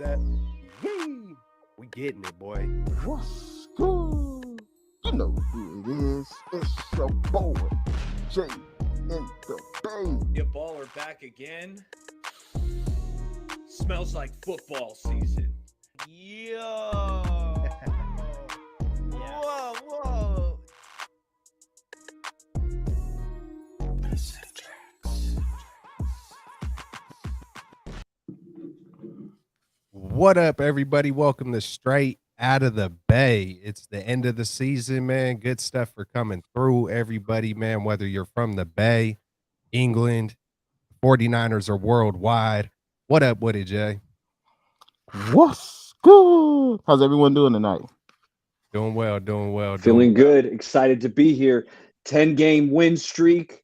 Up. Yee! We getting it, boy. What's good? You know who it is. It's your boy, Jay in the Bay. Your baller back again. Smells like football season. Yo. Yes. Whoa. What up, everybody? Welcome to Straight Out of the Bay. It's the end of the season, man. Good stuff for coming through, everybody, man. Whether you're from the Bay, England, 49ers, or worldwide. What up with it, Jay? What's good? How's everyone doing tonight? Doing well. Feeling good. Excited to be here. 10-game win streak.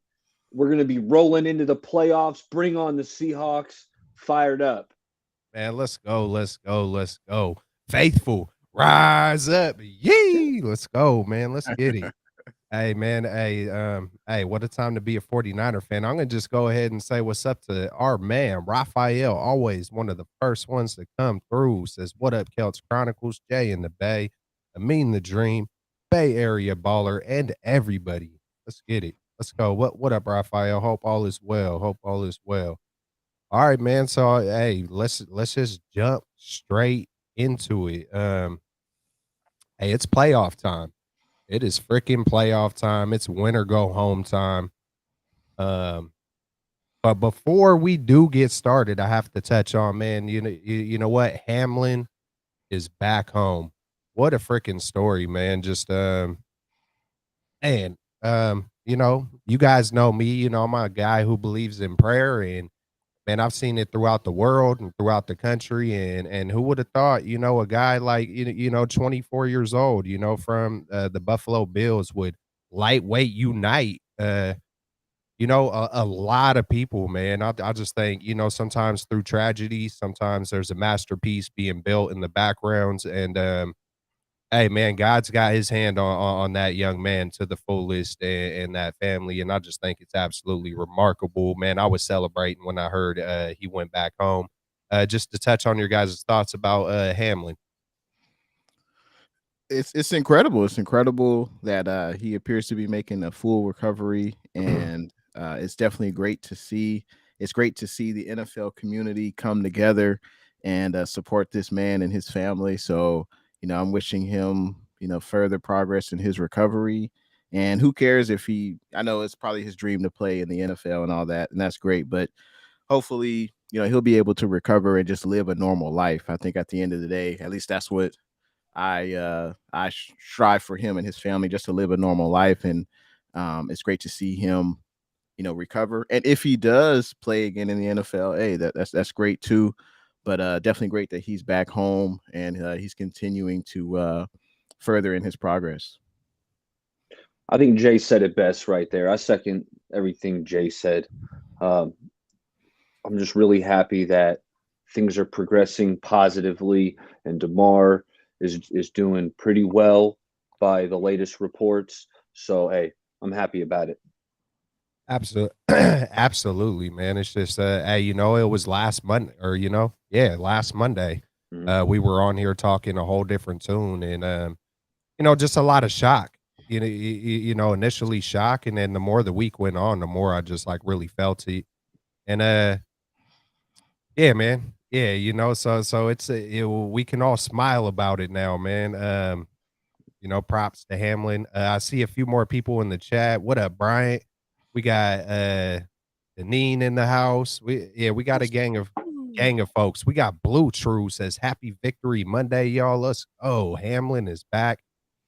We're going to be rolling into the playoffs. Bring on the Seahawks. Fired up. Man, let's go. Faithful, rise up. Yee! Let's go, man. Let's get it. Hey, man. Hey, what a time to be a 49er fan. I'm going to just go ahead and say what's up to our man, Raphael, always one of the first ones to come through. Says, what up, Celts Chronicles, Jay in the Bay, Amin the Dream, Bay Area Baller, and everybody. Let's get it. Let's go. What up, Raphael? Hope all is well. All right, man. So, hey, let's just jump straight into it. Hey, it's playoff time. It is freaking playoff time. It's win or go home time. But before we do get started, I have to touch on, man. You know what? Hamlin is back home. What a freaking story, man. Just you know, you guys know me. You know, I'm a guy who believes in prayer, and man, I've seen it throughout the world and throughout the country. And who would have thought, you know, a guy like, 24 years old, you know, from the Buffalo Bills would lightweight unite, a lot of people, man. I just think, you know, sometimes through tragedy, sometimes there's a masterpiece being built in the backgrounds. And hey, man, God's got his hand on that young man to the fullest and that family. And I just think it's absolutely remarkable, man. I was celebrating when I heard he went back home. Just to touch on your guys' thoughts about Hamlin. It's incredible. It's incredible that he appears to be making a full recovery, and it's definitely great to see. It's great to see the NFL community come together and support this man and his family. So, you know, I'm wishing him, you know, further progress in his recovery. And who cares if I know it's probably his dream to play in the NFL and all that, and that's great. But hopefully, you know, he'll be able to recover and just live a normal life. I think at the end of the day, at least that's what I strive for him and his family, just to live a normal life. And it's great to see him, you know, recover. And if he does play again in the NFL, hey, that's great too. But definitely great that he's back home and he's continuing to further in his progress. I think Jay said it best right there. I second everything Jay said. I'm just really happy that things are progressing positively, and DeMar is doing pretty well by the latest reports. So, hey, I'm happy about it. Absolutely, man. It's just, hey, you know, it was last Monday, last Monday. Mhm. We were on here talking a whole different tune, and you know, just a lot of shock. You know, initially shock, and then the more the week went on, the more I just like really felt it. And yeah, man, yeah, you know, so it's we can all smile about it now, man. You know, props to Hamlin. I see a few more people in the chat. What up, Bryant? We got Deneen in the house. We got a gang of gang of folks. We got Blue True says, "Happy Victory Monday, y'all. Let's go." Hamlin is back.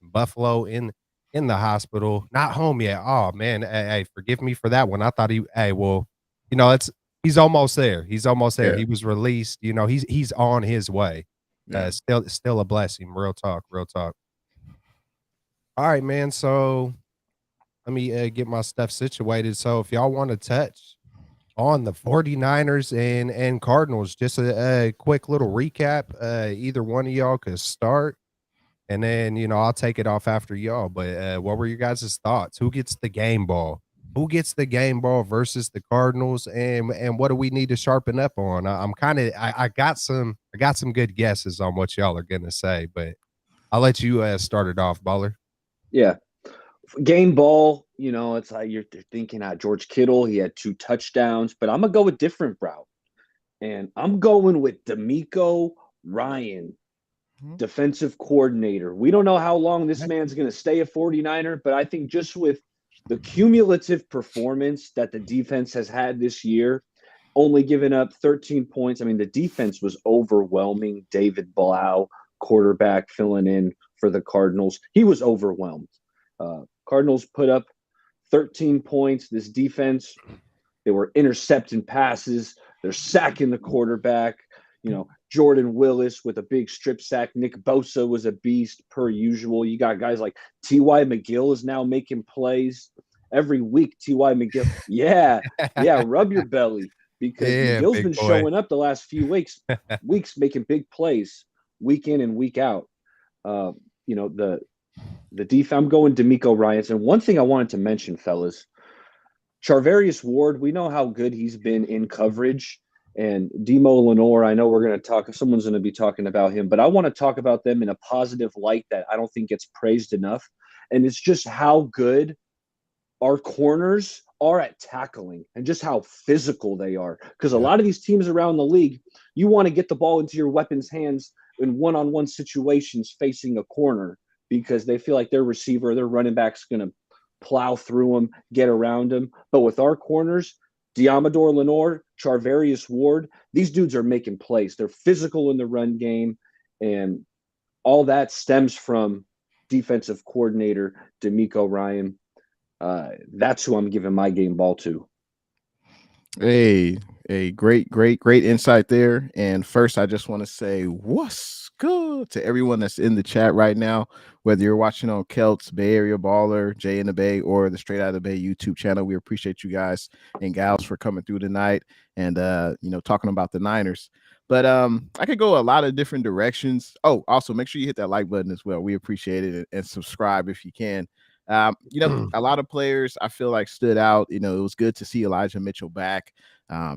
Buffalo in the hospital, not home yet. Oh man, hey, forgive me for that one. I thought well, it's he's almost there. He's almost there. Yeah. He was released. He's on his way. Yeah. Still a blessing. Real talk. Real talk. All right, man. So let me get my stuff situated. So if y'all want to touch on the 49ers and Cardinals, just a quick little recap. Either one of y'all could start, and then I'll take it off after y'all. But what were your guys' thoughts? Who gets the game ball? Who gets the game ball versus the Cardinals, and what do we need to sharpen up on? I got some good guesses on what y'all are gonna say, but I'll let you start it off, Baller. Yeah. Game ball, it's like you're thinking George Kittle, he had 2 touchdowns, but I'm going to go with different route. And I'm going with DeMeco Ryan, defensive coordinator. We don't know how long this man's going to stay a 49er, but I think just with the cumulative performance that the defense has had this year, only giving up 13 points. I mean, the defense was overwhelming. David Blau, quarterback, filling in for the Cardinals. He was overwhelmed. Cardinals put up 13 points. This defense, they were intercepting passes. They're sacking the quarterback. Jordan Willis with a big strip sack. Nick Bosa was a beast per usual. You got guys like T.Y. McGill is now making plays every week. T.Y. McGill. Yeah, rub your belly because McGill's been showing up the last few weeks making big plays week in and week out. The defense, I'm going DeMeco Ryans. And one thing I wanted to mention, fellas, Charvarius Ward, we know how good he's been in coverage. And Demo Lenore, I know we're going to talk, someone's going to be talking about him, but I want to talk about them in a positive light that I don't think gets praised enough. And it's just how good our corners are at tackling and just how physical they are. Because a lot of these teams around the league, you want to get the ball into your weapons' hands in one-on-one situations facing a corner because they feel like their receiver, their running back's going to plow through them, get around them. But with our corners, Diamador Lenore, Charvarius Ward, these dudes are making plays. They're physical in the run game, and all that stems from defensive coordinator DeMeco Ryan. That's who I'm giving my game ball to. Hey, great insight there. And first, I just want to say what's good to everyone that's in the chat right now, whether you're watching on Kelt's, Bay Area Baller, Jay in the Bay, or the Straight Out of the Bay YouTube channel. We appreciate you guys and gals for coming through tonight and talking about the Niners. But I could go a lot of different directions. Oh, also make sure you hit that like button as well. We appreciate it, and subscribe if you can. A lot of players I feel like stood out. It was good to see Elijah Mitchell back. I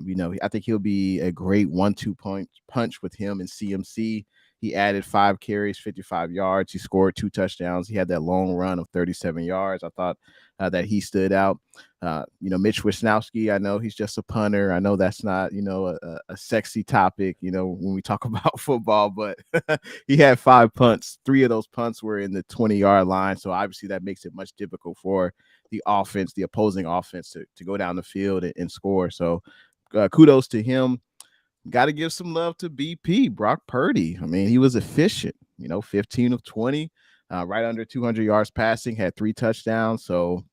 think he'll be a great 1-2 punch with him and CMC. He added 5 carries, 55 yards. He scored 2 touchdowns. He had that long run of 37 yards. I thought that he stood out. Mitch Wisnowski, I know he's just a punter. I know that's not, a sexy topic, when we talk about football, but he had 5 punts. 3 of those punts were in the 20-yard line. So obviously that makes it much difficult for the opposing offense to go down the field and score. So kudos to him. Got to give some love to BP, Brock Purdy. I mean, he was efficient, 15 of 20, right under 200 yards passing, had 3 touchdowns. So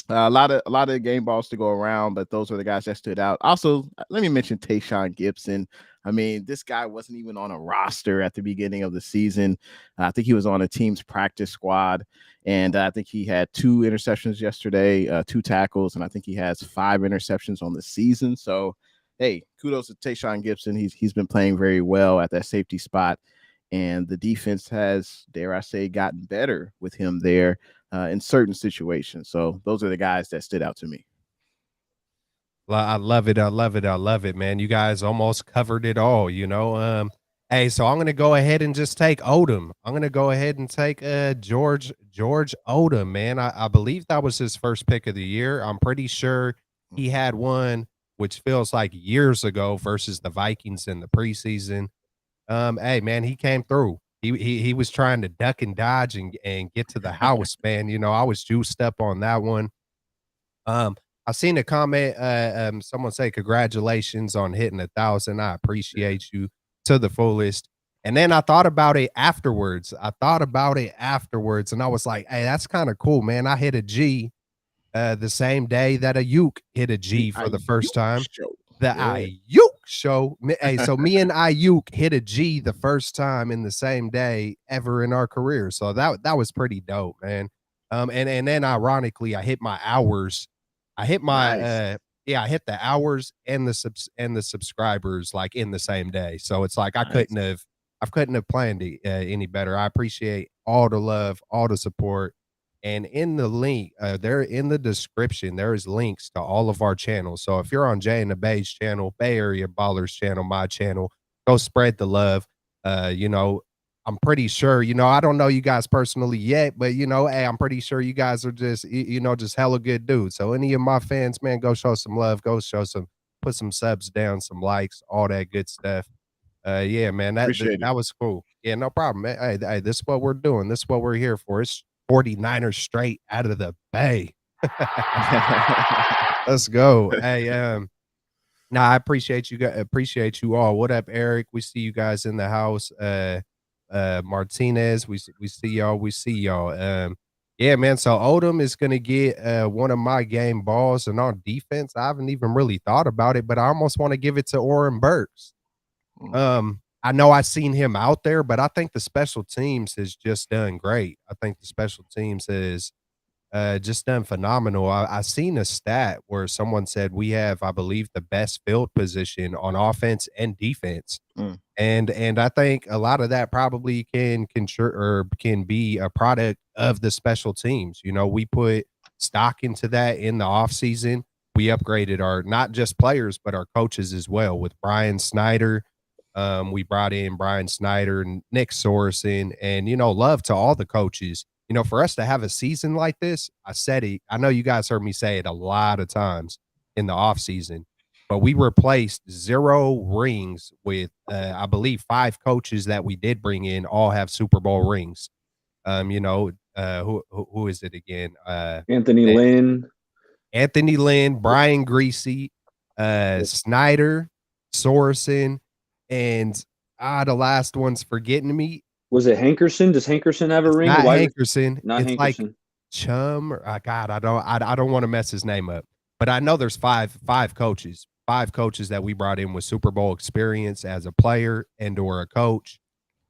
a lot of game balls to go around, but those are the guys that stood out. Also, let me mention Tayshaun Gibson. I mean, this guy wasn't even on a roster at the beginning of the season. I think he was on a team's practice squad, and I think he had 2 interceptions yesterday, 2 tackles, and I think he has 5 interceptions on the season. So, hey, kudos to Tayshaun Gibson. He's been playing very well at that safety spot, and the defense has, dare I say, gotten better with him there in certain situations. So those are the guys that stood out to me. I love it. I love it, man. You guys almost covered it all, Hey, so I'm gonna go ahead and just take Odom. I'm gonna go ahead and take George Odom, man. I believe that was his first pick of the year. I'm pretty sure he had one, which feels like years ago, versus the Vikings in the preseason. Hey, man, he came through. He was trying to duck and dodge and get to the house, man. I was juiced up on that one. I seen a comment, someone say, "Congratulations on hitting 1,000. I appreciate you to the fullest." And then I thought about it afterwards. And I was like, "Hey, that's kind of cool, man. I hit a G the same day that a Uke hit a The G for the first Ayuk time. show. The Yeah. Ayuk show. Hey, so me and Ayuk hit a G the first time in the same day ever in our career. So that was pretty dope, man. And then ironically, I hit my hours. I hit my Nice. yeah, I hit the hours and the subscribers like in the same day. So it's like Nice. I couldn't have planned it any better. I appreciate all the love, all the support. And in the link, there in the description, there is links to all of our channels. So if you're on Jay and the Bay's channel, Bay Area Ballers channel, my channel, go spread the love. You know, I'm pretty sure, you know, I don't know you guys personally yet, but you know, hey, I'm pretty sure you guys are just, you know, just hella good dudes. So any of my fans, man, go show some love, go show some, put some subs down, some likes, all that good stuff. Yeah, man, Appreciate it. that was cool. Yeah, no problem, man. Hey, this is what we're doing. This is what we're here for. It's 49ers straight out of the Bay. Let's go. Hey, nah, I appreciate you guys. Appreciate you all. What up, Eric? We see you guys in the house. Martinez, we see y'all. We see y'all. Yeah, man. So Odom is gonna get one of my game balls, and on defense, I haven't even really thought about it, but I almost want to give it to Oren Burks. I know I seen him out there, but I think the special teams has just done great. I think the special teams has just done phenomenal. I seen a stat where someone said we have, I believe, the best field position on offense and defense. Mm. And I think a lot of that probably can contribute or can be a product of the special teams. You know, we put stock into that in the offseason. We upgraded our not just players, but our coaches as well with Brian Snyder. We brought in Brian Snyder and Nick Sorensen, and you know, love to all the coaches. You know, for us to have a season like this, I said it. I know you guys heard me say it a lot of times in the off season, but we replaced 0 rings with, I believe, 5 coaches that we did bring in all have Super Bowl rings. You know, who is it again? Anthony eh, Lynn. Anthony Lynn, Brian Greasy, Snyder, Sorensen, and the last one's forgetting me. Was it Hankerson? Does Hankerson have a It's ring? not Why? Hankerson. Not It's like Hankerson. Chum or God, I don't want to mess his name up. But I know there's five coaches, 5 coaches that we brought in with Super Bowl experience as a player and or a coach.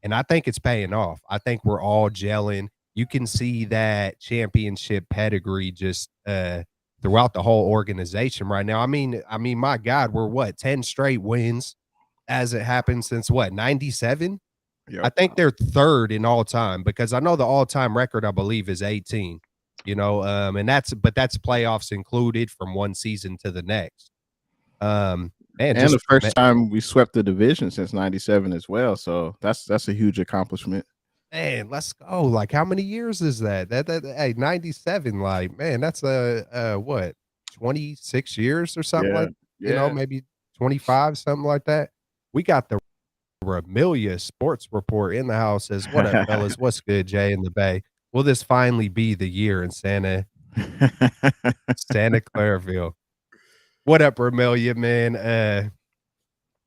And I think it's paying off. I think we're all gelling. You can see that championship pedigree just throughout the whole organization right now. I mean, my God, we're what, 10 straight wins as it happened since what, 97? I Yep. think they're 3rd in all time because I know the all-time record, I believe, is 18. You know, and that's playoffs included from one season to the next. Man, And just the first time we swept the division since '97 as well. So that's a huge accomplishment. man, let's go. Like, how many years is that? That hey, 97, like, man, that's what, 26 years or something Yeah. like, you know, Yeah. maybe 25, something like that. We got the Ramilia Sports Report in the house. Says, what up, fellas? What's good, Jay in the Bay? Will this finally be the year in Santa Claraville? What up, Ramilia, man?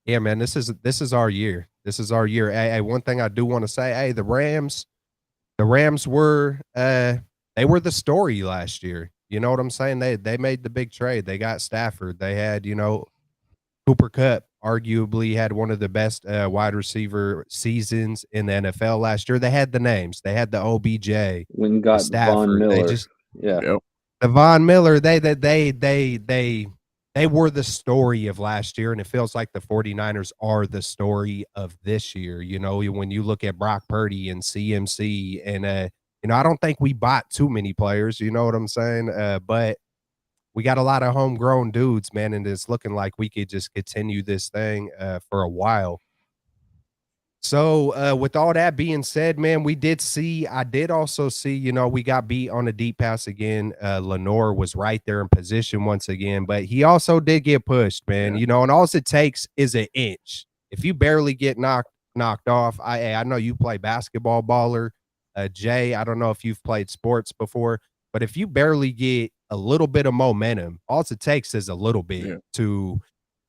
Yeah, man, this is our year. This is our year. Hey, one thing I do want to say, hey, the Rams were they were the story last year. You know what I'm saying? They made the big trade. They got Stafford. They had, you know, Cooper Kupp arguably had one of the best wide receiver seasons in the NFL last year. They had the names. They had the OBJ, When the got Von Stafford. They Miller. just Yeah. Yep. the Von Miller, they were the story of last year, and it feels like the 49ers are the story of this year. You know, when you look at Brock Purdy and CMC and you know, I don't think we bought too many players, you know what I'm saying? But we got a lot of homegrown dudes, man, and it's looking like we could just continue this thing for a while. So, with all that being said, man, I did also see, you know, we got beat on a deep pass again. Lenore was right there in position once again, but he also did get pushed, man, Yeah. you know, and all it takes is an inch. If you barely get knocked off, I know you play basketball, baller. Jay, I don't know if you've played sports before, but if you barely get a little bit of momentum. All it takes is a little bit to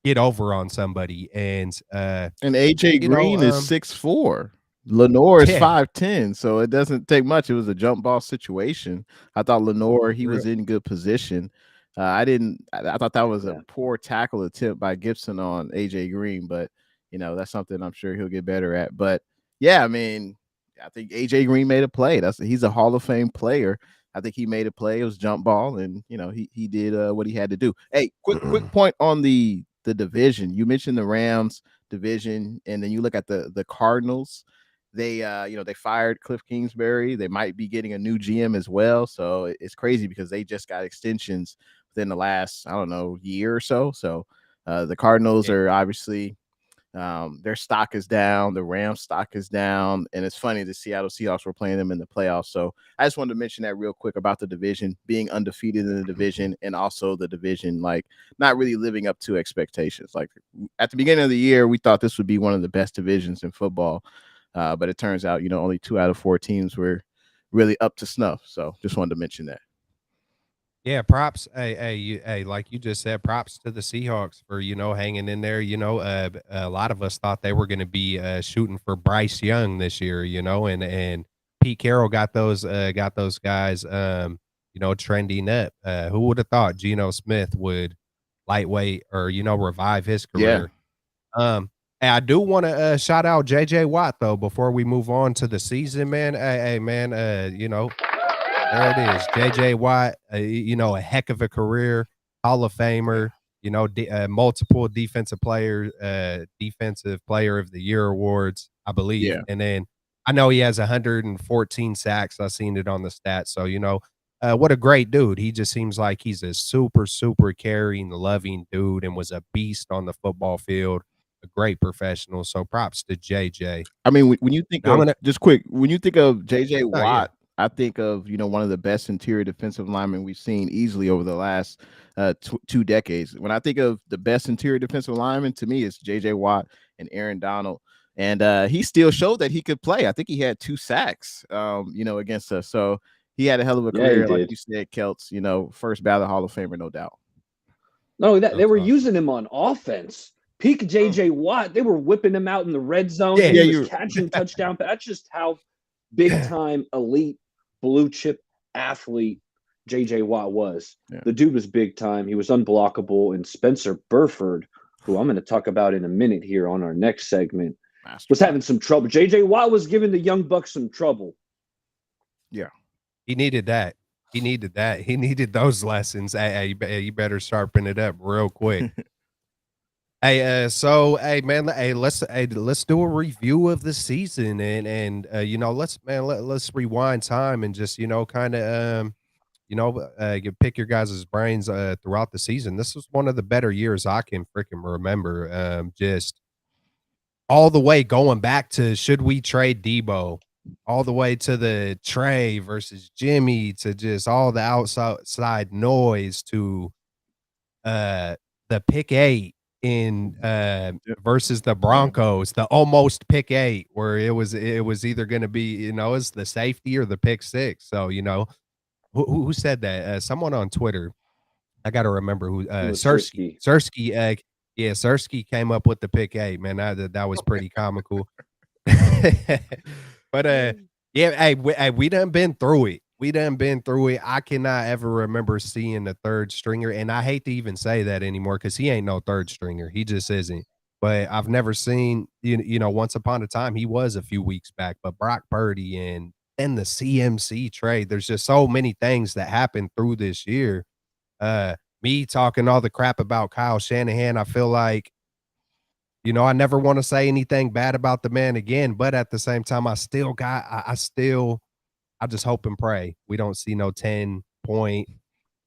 get over on somebody. And AJ you know, Green is 6'4". Lenore is yeah, 5'10", so it doesn't take much. It was a jump ball situation. I thought Lenore, he was in good position. I thought that was a poor tackle attempt by Gibson on AJ Green, but that's something I'm sure he'll get better at. But yeah, I mean, I think AJ Green made a play. He's a Hall of Fame player. I think he made a play. It was jump ball, and he did what he had to do. Hey, quick point on the division. You mentioned the Rams division, and then you look at the Cardinals. They they fired Cliff Kingsbury. They might be getting a new GM as well. So it's crazy because they just got extensions within the last, I don't know, year or so. So the Cardinals are obviously, their stock is down. The Rams stock is down. And it's funny, the Seattle Seahawks were playing them in the playoffs. So I just wanted to mention that real quick about the division being undefeated in the division, and also the division like not really living up to expectations. Like at the beginning of the year, we thought this would be one of the best divisions in football. But it turns out, only 2 out of 4 teams were really up to snuff. So just wanted to mention that. Yeah, props. Hey, like you just said, props to the Seahawks for hanging in there. A lot of us thought they were going to be shooting for Bryce Young this year. And Pete Carroll got those guys trending up. Who would have thought Geno Smith would lightweight or revive his career? Yeah. And I do want to shout out JJ Watt though before we move on to the season, man. Hey, man, there it is. JJ Watt, a heck of a career, Hall of Famer, multiple defensive player of the year awards, I believe. Yeah. And then I know he has 114 sacks. I've seen it on the stats. So, what a great dude. He just seems like he's a super, super caring, loving dude and was a beast on the football field. A great professional. So props to JJ. I mean, when you think of just quick, when you think of JJ Watt, I think of, one of the best interior defensive linemen we've seen easily over the last 2 decades. When I think of the best interior defensive lineman, to me, it's JJ Watt and Aaron Donald. And he still showed that he could play. I think he had 2 sacks, against us. So he had a hell of a career, like you said, Kelts, first ballot Hall of Famer, no doubt. No, they were using him on offense. Peak JJ Watt, they were whipping him out in the red zone. Yeah, he was catching touchdown. That's just how big time, elite, blue chip athlete JJ Watt was. Yeah. The dude was big time. He was unblockable. And Spencer Burford, who I'm going to talk about in a minute here on our next segment, was having some trouble. JJ Watt was giving the Young Bucks some trouble. Yeah. He needed that. He needed those lessons. Hey, you better sharpen it up real quick. Hey, hey man, let's do a review of the season, and let's rewind time and just kind of pick your guys' brains throughout the season. This was one of the better years I can freaking remember. Just all the way going back to should we trade Debo, all the way to the Trey versus Jimmy, to just all the outside noise to the pick 8 in versus the Broncos, the almost pick 8, where it was either going to be it's the safety or the pick 6. So who said that? Someone on Twitter, I got to remember who. Sersky. Yeah, Sersky came up with the pick 8. Man, that was pretty comical. But yeah, we done been through it. I cannot ever remember seeing a third stringer, and I hate to even say that anymore because he ain't no third stringer. He just isn't. But I've never seen, once upon a time he was a few weeks back, but Brock Purdy and the CMC trade, there's just so many things that happened through this year. Me talking all the crap about Kyle Shanahan, I feel like, I never want to say anything bad about the man again, but at the same time, I just hope and pray we don't see no 10-point,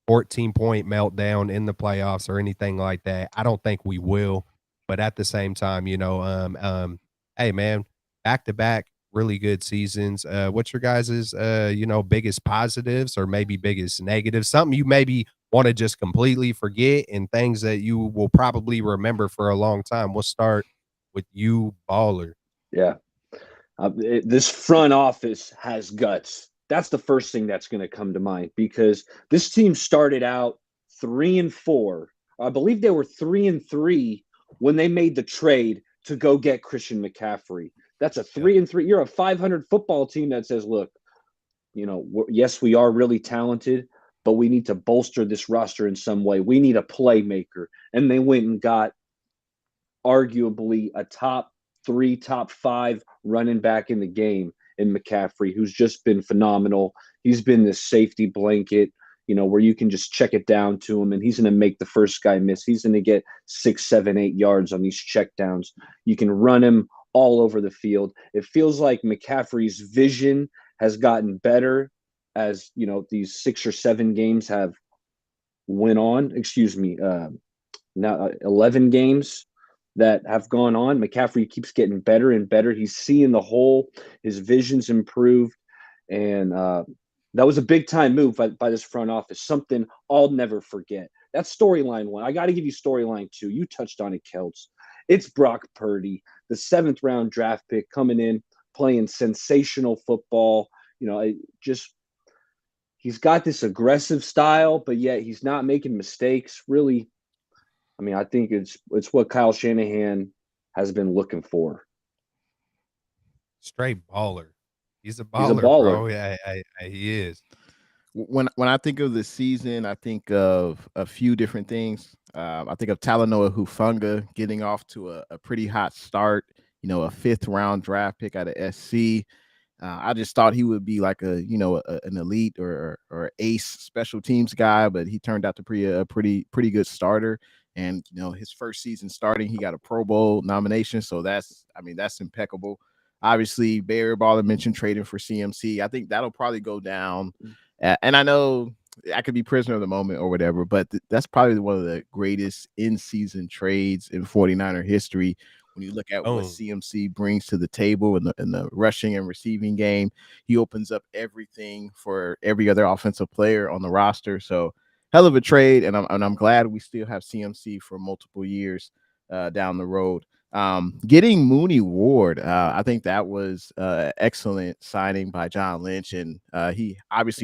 14-point meltdown in the playoffs or anything like that. I don't think we will, but at the same time, hey man, back-to-back really good seasons. What's your guys's, biggest positives or maybe biggest negatives? Something you maybe want to just completely forget and things that you will probably remember for a long time. We'll start with you, Baller. Yeah. This front office has guts. That's the first thing that's going to come to mind, because this team started out 3-4. I believe they were 3-3 when they made the trade to go get Christian McCaffrey. That's a 3-3. You're a 500 football team that says, look, yes, we are really talented, but we need to bolster this roster in some way. We need a playmaker. And they went and got arguably a top 3, top 5 running back in the game in McCaffrey, who's just been phenomenal. He's been this safety blanket, where you can just check it down to him, and he's going to make the first guy miss. He's going to get 6, 7, 8 yards on these checkdowns. You can run him all over the field. It feels like McCaffrey's vision has gotten better as, these 6 or 7 games have went on. Now 11 games that have gone on. McCaffrey keeps getting better and better. He's seeing the whole. His vision's improved, and that was a big time move by this front office. Something I'll never forget. That's storyline 1. I got to give you storyline 2. You touched on it, Kelts. It's Brock Purdy, the 7th round draft pick, coming in, playing sensational football. He's got this aggressive style, but yet he's not making mistakes. Really, I think it's what Kyle Shanahan has been looking for. Straight baller. He's a baller, He's a baller. bro. Yeah, he is. When I think of the season, I think of a few different things. I think of Talanoa Hufanga getting off to a pretty hot start. A 5th round draft pick out of SC. I just thought he would be like an elite or ace special teams guy, but he turned out to be a pretty good starter. And his first season starting, he got a Pro Bowl nomination, so that's impeccable. Obviously, BayAreaBaller mentioned trading for CMC. I think that'll probably go down. And I know I could be prisoner of the moment or whatever, but that's probably one of the greatest in-season trades in 49er history. When you look at what CMC brings to the table in the rushing and receiving game, he opens up everything for every other offensive player on the roster. So hell of a trade, and I'm glad we still have CMC for multiple years down the road. Getting Mooney Ward, I think that was excellent signing by John Lynch, and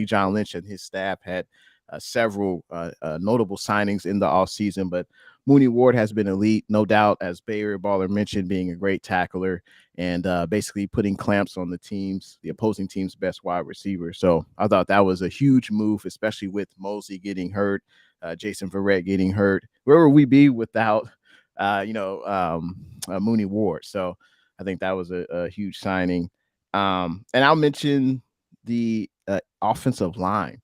John Lynch and his staff had several notable signings in the offseason, but Mooney Ward has been elite, no doubt, as BayAreaBaller mentioned, being a great tackler and basically putting clamps on the opposing team's best wide receiver. So I thought that was a huge move, especially with Mosley getting hurt, Jason Verrett getting hurt. Where would we be without Mooney Ward? So I think that was a huge signing. And I'll mention the offensive line.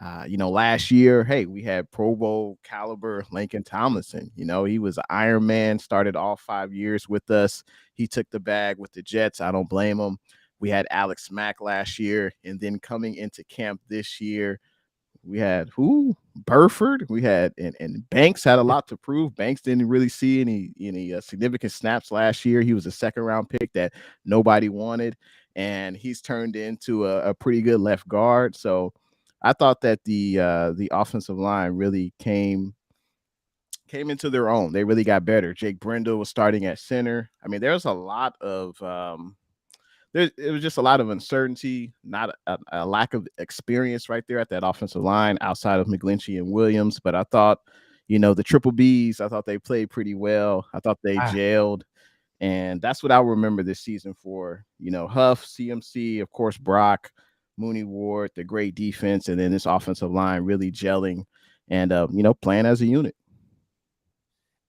Last year, we had Pro Bowl caliber Lincoln Tomlinson. He was an Iron Man, started all 5 years with us. He took the bag with the Jets. I don't blame him. We had Alex Mack last year, and then coming into camp this year, we had Burford. We had and Banks had a lot to prove. Banks didn't really see any significant snaps last year. He was a 2nd round pick that nobody wanted, and he's turned into a pretty good left guard. So I thought that the offensive line really came into their own. They really got better. Jake Brendel was starting at center. There's a lot of it was just a lot of uncertainty, not a lack of experience right there at that offensive line outside of McGlinchey and Williams. But I thought, the Triple Bs, I thought they played pretty well. I thought they gelled. And that's what I'll remember this season for. Huff, CMC, of course, Brock, Mooney Ward, the great defense, and then this offensive line really gelling and, playing as a unit.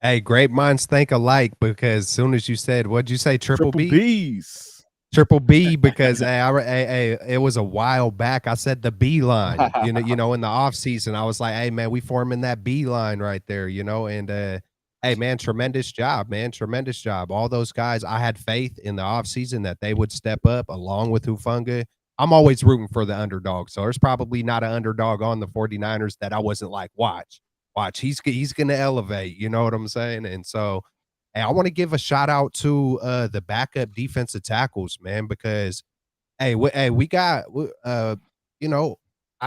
Hey, great minds think alike, because as soon as you said, what'd you say, Triple Bs? Triple B, because it was a while back. I said the B line, in the off season. I was like, hey man, we forming that B line right there, and hey man, tremendous job, man. Tremendous job. All those guys, I had faith in the off season that they would step up along with Hufanga. I'm always rooting for the underdog. So there's probably not an underdog on the 49ers that I wasn't like, watch, he's going to elevate, you know what I'm saying? And so, hey, I want to give a shout out to the backup defensive tackles, man, because we got I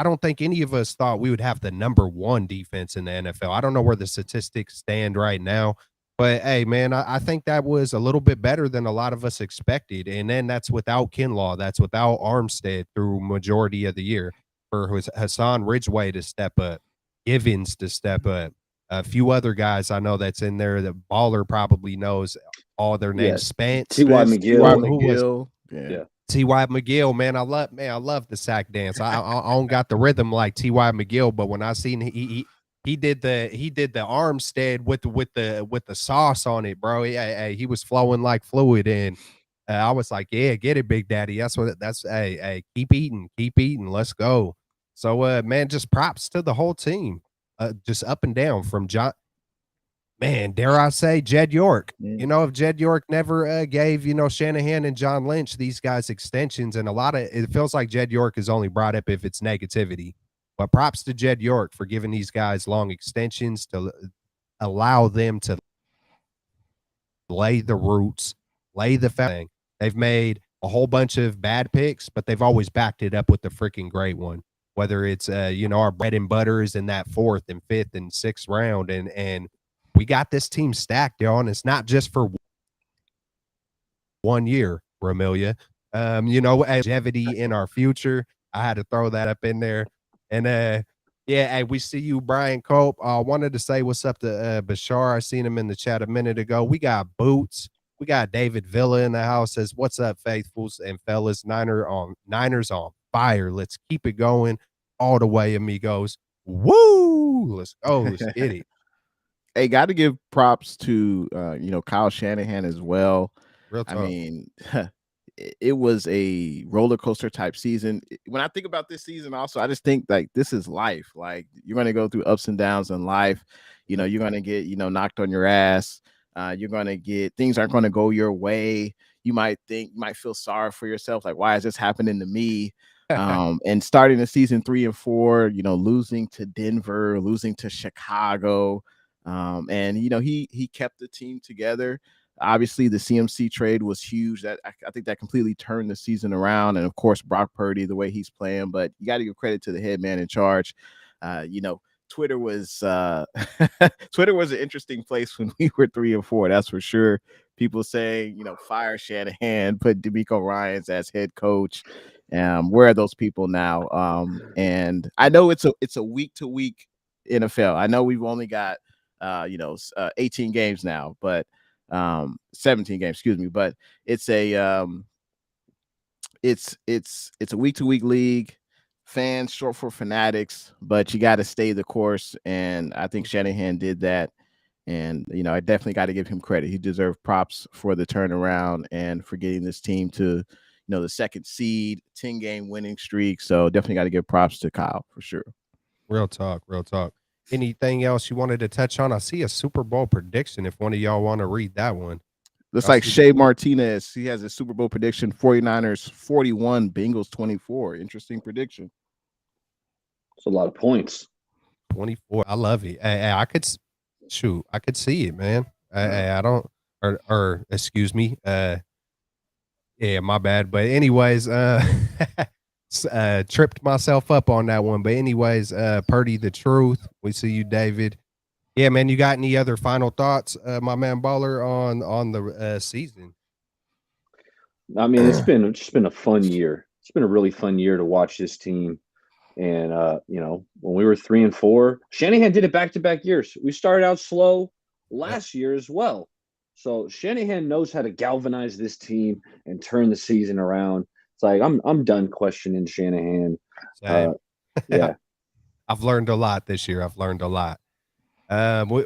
don't think any of us thought we would have the #1 defense in the NFL. I don't know where the statistics stand right now. But hey, man, I think that was a little bit better than a lot of us expected. And then that's without Kinlaw, that's without Armstead through majority of the year. For Hassan Ridgeway to step up, Givens to step up, a few other guys I know that's in there that Baller probably knows all their names. Yes, Spence, T.Y. T.Y. McGill. who was McGill. Yeah. Yeah. T.Y. McGill, man, I love the sack dance. I don't got the rhythm like T.Y. McGill, but when I seen he did the Armstead with the sauce on it, bro. He was flowing like fluid, and I was like, yeah, get it, Big Daddy. That's hey, keep eating, let's go. So man, just props to the whole team, just up and down from John. Man, dare I say Jed York? Mm. You know, if Jed York never gave, Shanahan and John Lynch these guys extensions, and a lot of it feels like Jed York is only brought up if it's negativity. But props to Jed York for giving these guys long extensions to allow them to lay the roots, lay the thing. They've made a whole bunch of bad picks, but they've always backed it up with the freaking great one. Whether it's our bread and butter is in that 4th and 5th and 6th round, and we got this team stacked, y'all, and it's not just for 1 year, Ramelia. Longevity in our future. I had to throw that up in there. And yeah, hey, we see you, Brian Cope. I wanted to say what's up to Bashar. I seen him in the chat a minute ago. We got Boots. We got David Villa in the house. Says, what's up, faithfuls and fellas? Niners on fire. Let's keep it going all the way, amigos. Woo! Let's go. Let's get it. Hey, got to give props to Kyle Shanahan as well. Real talk. I mean, it was a roller coaster type season. When I think about this season, also, I just think like this is life. Like you're going to go through ups and downs in life. You're going to get knocked on your ass. You're going to get things aren't going to go your way. You might feel sorry for yourself. Like, why is this happening to me? And starting the season 3 and 4, losing to Denver, losing to Chicago. And he kept the team together. Obviously, the CMC trade was huge. That I think that completely turned the season around. And of course, Brock Purdy, the way he's playing. But you got to give credit to the head man in charge. Twitter was Twitter was an interesting place when we were 3 and 4. That's for sure. People saying, fire Shanahan, put DeMeco Ryans as head coach. Where are those people now? And I know it's a week to week NFL. I know we've only got 18 games now, but 17 games, excuse me, but it's a it's a week to week league. Fans short for fanatics, but you got to stay the course, and I think Shanahan did that. And I definitely got to give him credit. He deserved props for the turnaround and for getting this team to the 2nd seed, 10-game winning streak. So definitely got to give props to Kyle for sure. Real talk. Anything else you wanted to touch on? I see a Super Bowl prediction if one of y'all want to read that one. Looks like Shea Martinez. He has a Super Bowl prediction: 49ers 41, Bengals 24. Interesting prediction. It's a lot of points. 24. I love it. I could see it, man. I don't or excuse me. Yeah, my bad. But anyways, tripped myself up on that one. But anyways, Purdy the truth. We see you, David. Yeah, man. You got any other final thoughts, my man Baller, on the season? I mean, it's been a fun year. It's been a really fun year to watch this team. And when we were 3 and 4, Shanahan did it back-to-back years. We started out slow last year as well. So Shanahan knows how to galvanize this team and turn the season around. It's like I'm done questioning Shanahan. Yeah. I've learned a lot this year. I've learned a lot.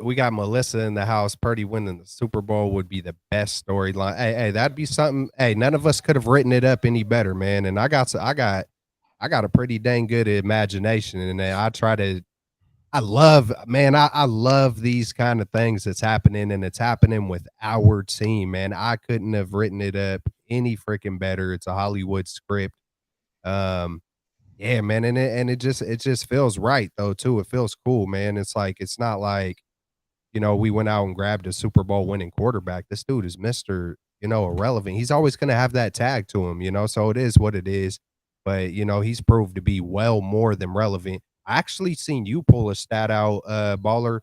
We got Melissa in the house. Purdy winning the Super Bowl would be the best storyline. Hey, that'd be something. Hey, none of us could have written it up any better, man. And I got a pretty dang good imagination, and I love these kind of things that's happening, and it's happening with our team, man. I couldn't have written it up any freaking better. It's a Hollywood script. Yeah, man, and it just feels right though too. It feels cool, man. It's not like, we went out and grabbed a Super Bowl winning quarterback. This dude is Mr. Irrelevant. He's always going to have that tag to him, so it is what it is. But, he's proved to be well more than relevant. I actually seen you pull a stat out, Baller.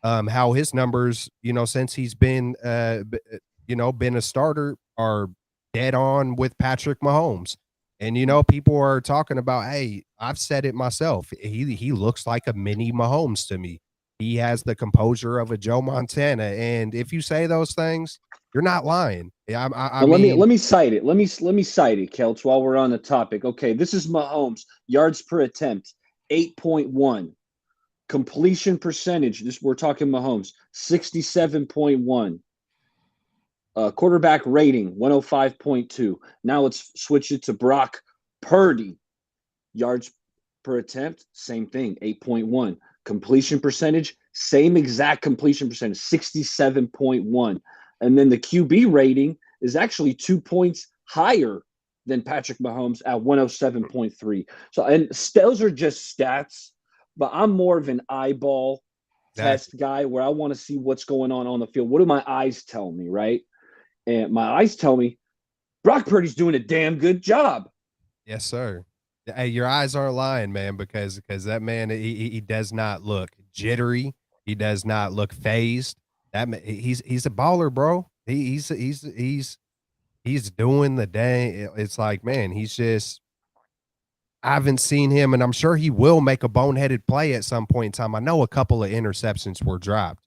how his numbers, since he's been, been a starter, are dead on with Patrick Mahomes. And people are talking about, hey, I've said it myself. He looks like a mini Mahomes to me. He has the composure of a Joe Montana, and if you say those things, you're not lying. I But mean, let me cite it. Let me cite it, Kelch, while we're on the topic. Okay, this is Mahomes yards per attempt, 8.1. Completion percentage. This we're talking Mahomes, 67.1. Quarterback rating, 105.2. Now let's switch it to Brock Purdy. Yards per attempt, same thing, 8.1. Completion percentage, same exact completion percentage, 67.1. And then the QB rating is actually 2 points higher than Patrick Mahomes at 107.3. So, and those are just stats, but I'm more of an eyeball test guy where I want to see what's going on the field. What do my eyes tell me, right? And my eyes tell me Brock Purdy's doing a damn good job. yes, sir. Hey, your eyes aren't lying, man, because that man, he does not look jittery. He does not look phased. He's a baller, bro. He's doing the dang. It's like, man, he's just. I haven't seen him, and I'm sure he will make a boneheaded play at some point in time. I know a couple of interceptions were dropped.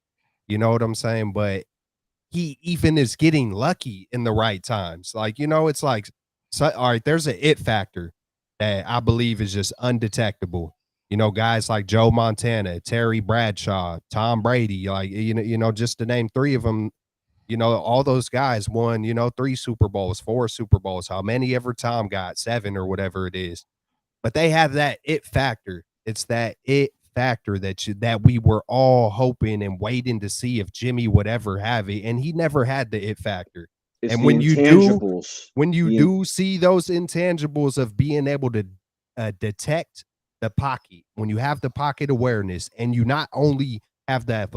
You know what I'm saying? But he even is getting lucky in the right times. Like, it's like, so, all right, there's an it factor that I believe is just undetectable. Guys like Joe Montana, Terry Bradshaw, Tom Brady, like, just to name three of them, all those guys won, 3 Super Bowls, 4 Super Bowls, how many ever Tom got, 7 or whatever it is. But they have that it factor. It's that it factor that we were all hoping and waiting to see if Jimmy would ever have it, and he never had the it factor. It's and the intangibles. when you do see those intangibles of being able to detect the pocket, when you have the pocket awareness, and you not only have the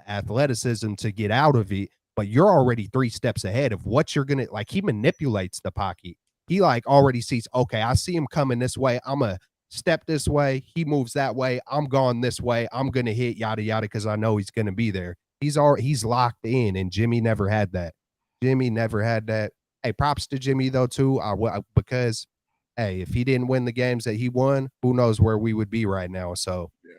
athleticism to get out of it, but you're already 3 steps ahead of what you're gonna like. He manipulates the pocket. He like already sees, okay, I see him coming this way. I'm going to step this way. He moves that way. I'm going this way. I'm going to hit yada, yada, because I know he's going to be there. He's locked in, and Jimmy never had that. Jimmy never had that. Hey, props to Jimmy, though, too, because, hey, if he didn't win the games that he won, who knows where we would be right now. So, yeah.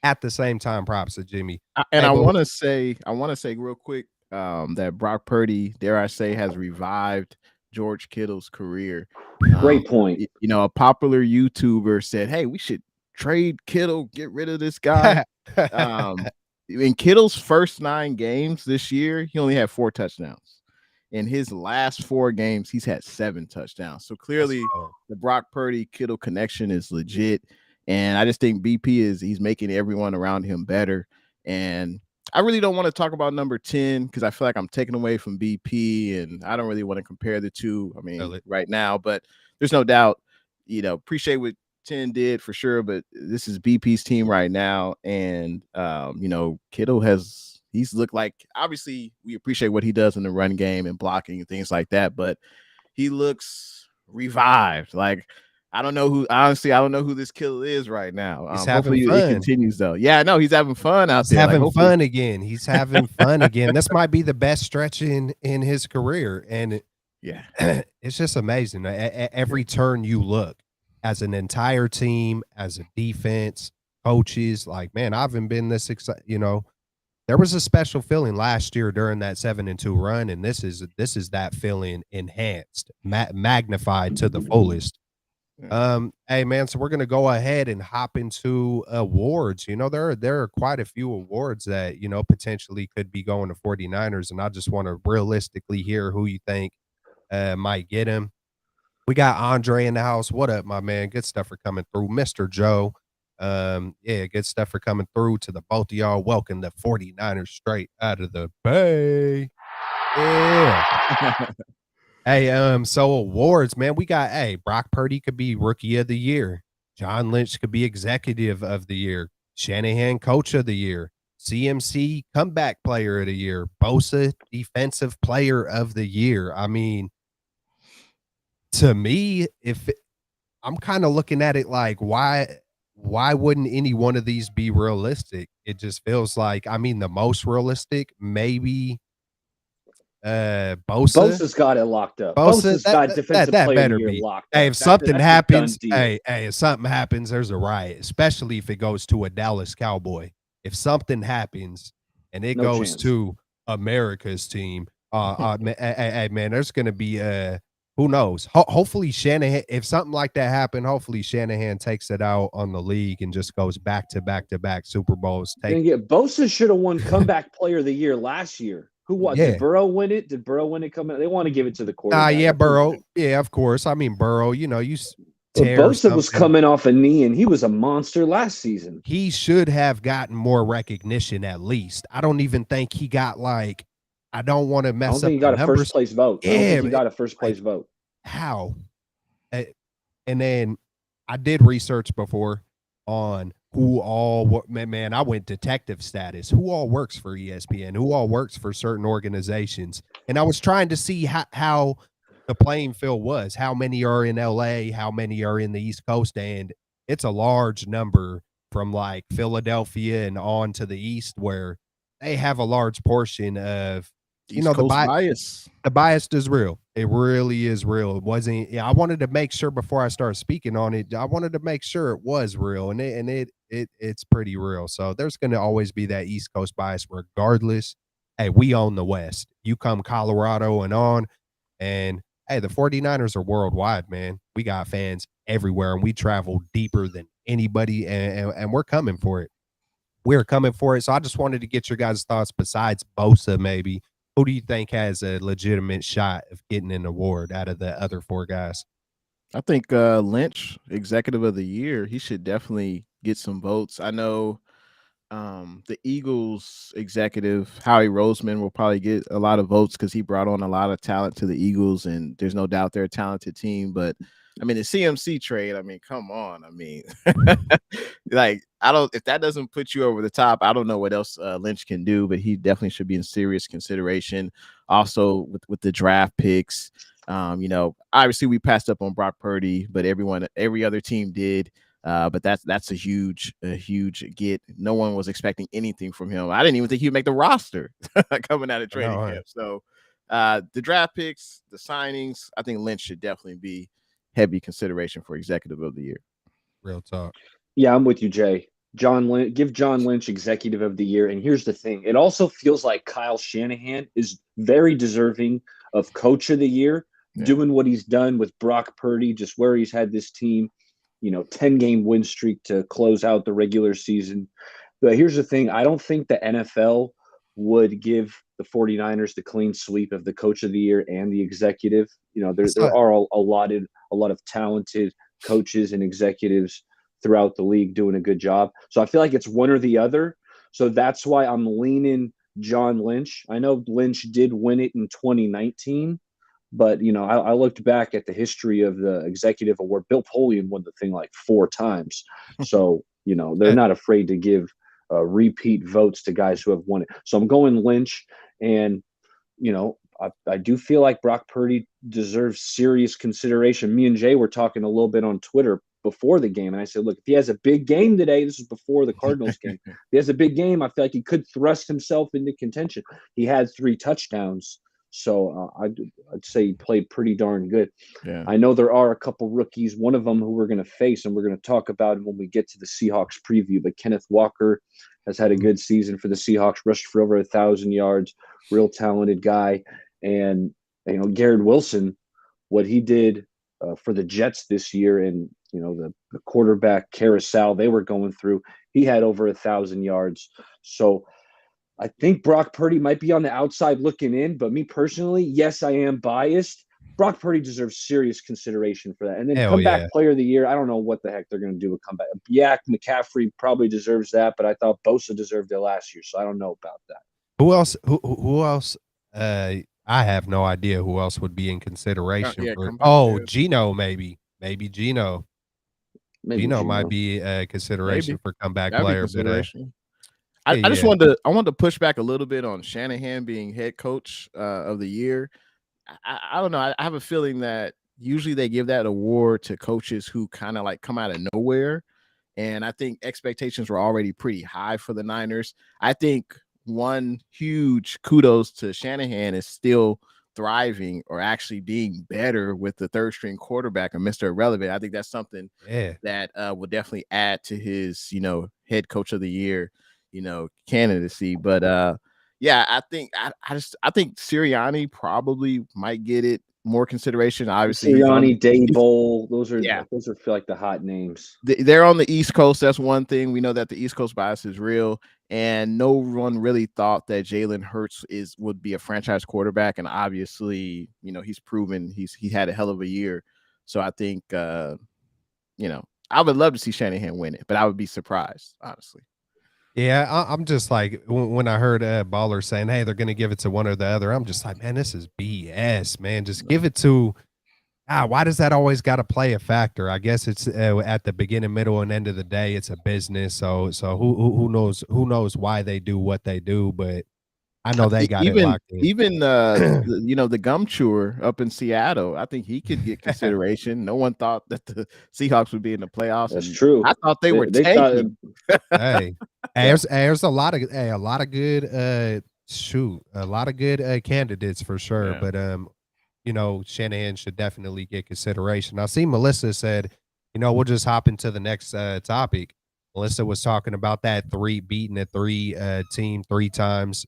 At the same time, props to Jimmy. And I want to say real quick that Brock Purdy, dare I say, has revived George Kittle's career. Great point. A popular YouTuber said, hey, we should trade Kittle, get rid of this guy. In Kittle's first 9 games this year, he only had 4 touchdowns. In his last 4 games, he's had 7 touchdowns. So clearly the Brock Purdy Kittle connection is legit. And I just think BP he's making everyone around him better. And I really don't want to talk about number 10 because I feel like I'm taking away from BP, and I don't really want to compare the two. I mean, right now, but there's no doubt, appreciate what 10 did for sure. But this is BP's team right now. And, Kittle he's looked like, obviously we appreciate what he does in the run game and blocking and things like that, but he looks revived. Like, I don't know who this killer is right now. He's having fun. It continues though. Yeah, no, he's having fun out there. Having fun again. He's having fun again. This might be the best stretch in his career. And it's just amazing. Every turn you look, as an entire team, as a defense, coaches, like, man, I haven't been this excited. There was a special feeling last year during that 7-2 run, and this is that feeling enhanced, magnified to the fullest. Hey man, so we're gonna go ahead and hop into awards. There are quite a few awards that potentially could be going to 49ers, and I just want to realistically hear who you think might get him. We got Andre in the house. What up, my man? Good stuff for coming through. Mr. Joe. Good stuff for coming through to the both of y'all. Welcome to 49ers straight out of the Bay. Yeah. Hey, so awards, man. We got Brock Purdy could be Rookie of the Year. John Lynch could be Executive of the Year. Shanahan Coach of the Year. CMC Comeback Player of the Year. Bosa Defensive Player of the Year. I mean, to me, I'm kind of looking at it like, why why wouldn't any one of these be realistic? It just feels like, I mean, the most realistic, maybe Bosa. Bosa's got it locked up. Bosa, Bosa's got defensive that player of the better year be. locked Hey, up. if something That's a done happens, deal. if something happens, there's a riot, especially if it goes to a Dallas Cowboy. If something happens and it No goes chance. to America's team, man, there's gonna be who knows? Hopefully Shanahan, if something like that happened, hopefully Shanahan takes it out on the league and just goes back to back to back Super Bowls. Bosa should have won comeback player of the year last year. Who won? Yeah. Did Burrow win it? Did Burrow win it? They want to give it to the quarterback. Yeah, Burrow. Yeah, of course. I mean, Burrow, you But tear Bosa was something. coming off a knee, and he was a monster last season. He should have gotten more recognition at least. I don't even think he got like. I don't want to mess up. I don't think he got a first place vote. Yeah, I don't think he got a first place vote. How? And then I did research before on who all. Man, I went detective status. Who all works for ESPN? Who all works for certain organizations? And I was trying to see how the playing field was. How many are in LA? How many are in the East Coast? And it's a large number from like Philadelphia and on to the East, where they have a large portion of the bias. The bias is real. It really is real. It wasn't. Yeah, I wanted to make sure before I started speaking on it. I wanted to make sure it was real, and it's pretty real. So there's going to always be that East Coast bias, regardless. Hey, we own the West. You come Colorado and on, and hey, the 49ers are worldwide, man. We got fans everywhere, and we travel deeper than anybody, and we're coming for it. We're coming for it. So I just wanted to get your guys' thoughts besides Bosa, maybe. Who do you think has a legitimate shot of getting an award out of the other four guys? I think Lynch, executive of the year, he should definitely get some votes. I know the Eagles executive, Howie Roseman, will probably get a lot of votes because he brought on a lot of talent to the Eagles, and there's no doubt they're a talented team. But I mean, the CMC trade, I mean, come on. I mean, like, if that doesn't put you over the top, I don't know what else Lynch can do, but he definitely should be in serious consideration. Also with the draft picks, obviously we passed up on Brock Purdy, but every other team did. But that's a huge get. No one was expecting anything from him. I didn't even think he'd make the roster coming out of training camp. So the draft picks, the signings, I think Lynch should definitely be heavy consideration for executive of the year. Real talk. Yeah, I'm with you, Jay. Give John Lynch executive of the year. And here's the thing. It also feels like Kyle Shanahan is very deserving of coach of the year, doing what he's done with Brock Purdy, just where he's had this team, 10-game win streak to close out the regular season. But here's the thing. I don't think the NFL would give the 49ers the clean sweep of the coach of the year and the executive. There are a lot of talented coaches and executives throughout the league doing a good job. So I feel like it's one or the other. So that's why I'm leaning John Lynch. I know Lynch did win it in 2019, but I looked back at the history of the executive award. Bill Polian won the thing like 4 times. So, they're not afraid to give repeat votes to guys who have won it. So I'm going Lynch, and I do feel like Brock Purdy deserves serious consideration. Me and Jay were talking a little bit on Twitter before the game, and I said, look, if he has a big game today, this is before the Cardinals game. If he has a big game, I feel like he could thrust himself into contention. He had 3 touchdowns, so I'd say he played pretty darn good. Yeah. I know there are a couple rookies, one of them who we're going to face, and we're going to talk about him when we get to the Seahawks preview, but Kenneth Walker has had a good season for the Seahawks, rushed for over 1,000 yards, real talented guy. And, Garrett Wilson, what he did for the Jets this year, and, the quarterback carousel they were going through, he had over 1,000 yards. So I think Brock Purdy might be on the outside looking in, but me personally, yes, I am biased. Brock Purdy deserves serious consideration for that. And then comeback player of the year, I don't know what the heck they're going to do with comeback. Yeah, McCaffrey probably deserves that, but I thought Bosa deserved it last year, so I don't know about that. Who else? Who else? I have no idea who else would be in consideration. Geno, maybe Geno. Geno might be a consideration for comeback player. I just wanted to push back a little bit on Shanahan being head coach of the year. I don't know. I have a feeling that usually they give that award to coaches who kind of like come out of nowhere. And I think expectations were already pretty high for the Niners. I think one huge kudos to Shanahan is still thriving or actually being better with the third string quarterback and Mr. Irrelevant. I think that's something that will definitely add to his, head coach of the year, candidacy. But yeah, I think I think Sirianni probably might get it more consideration. Obviously, Sirianni, Daboll, those are feel like the hot names. They're on the East Coast. That's one thing. We know that the East Coast bias is real, and no one really thought that Jalen Hurts would be a franchise quarterback. And obviously, he's proven he had a hell of a year. So I think I would love to see Shanahan win it, but I would be surprised, honestly. Yeah, I'm just like, when I heard Baller saying, hey, they're going to give it to one or the other, I'm just like, man, this is BS, man. Just give it to, why does that always got to play a factor? I guess it's at the beginning, middle, and end of the day, it's a business. So who knows why they do what they do, but I know they got it locked in. Even the gum chewer up in Seattle, I think he could get consideration. No one thought that the Seahawks would be in the playoffs. That's true. I thought they were tanking. There's a lot of good a lot of good candidates for sure. Yeah. But Shanahan should definitely get consideration. I see Melissa said, we'll just hop into the next topic. Melissa was talking about that beating a team 3 times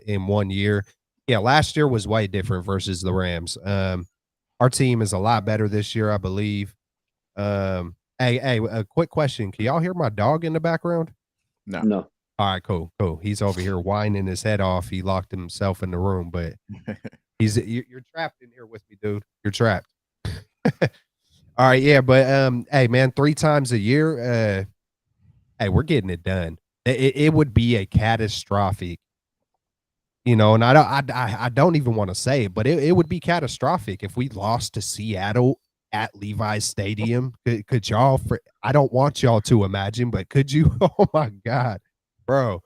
in 1 year. Yeah, last year was way different versus the Rams. Our team is a lot better this year, I believe. Hey, a quick question. Can y'all hear my dog in the background? No. All right, cool. He's over here whining his head off. He locked himself in the room, but you're trapped in here with me, dude. You're trapped. All right, yeah, but hey, man, 3 times a year, hey, we're getting it done. It would be a catastrophic, and I don't even want to say it, but it would be catastrophic if we lost to Seattle at Levi's Stadium. Could y'all? I don't want y'all to imagine, but could you? Oh my God, bro.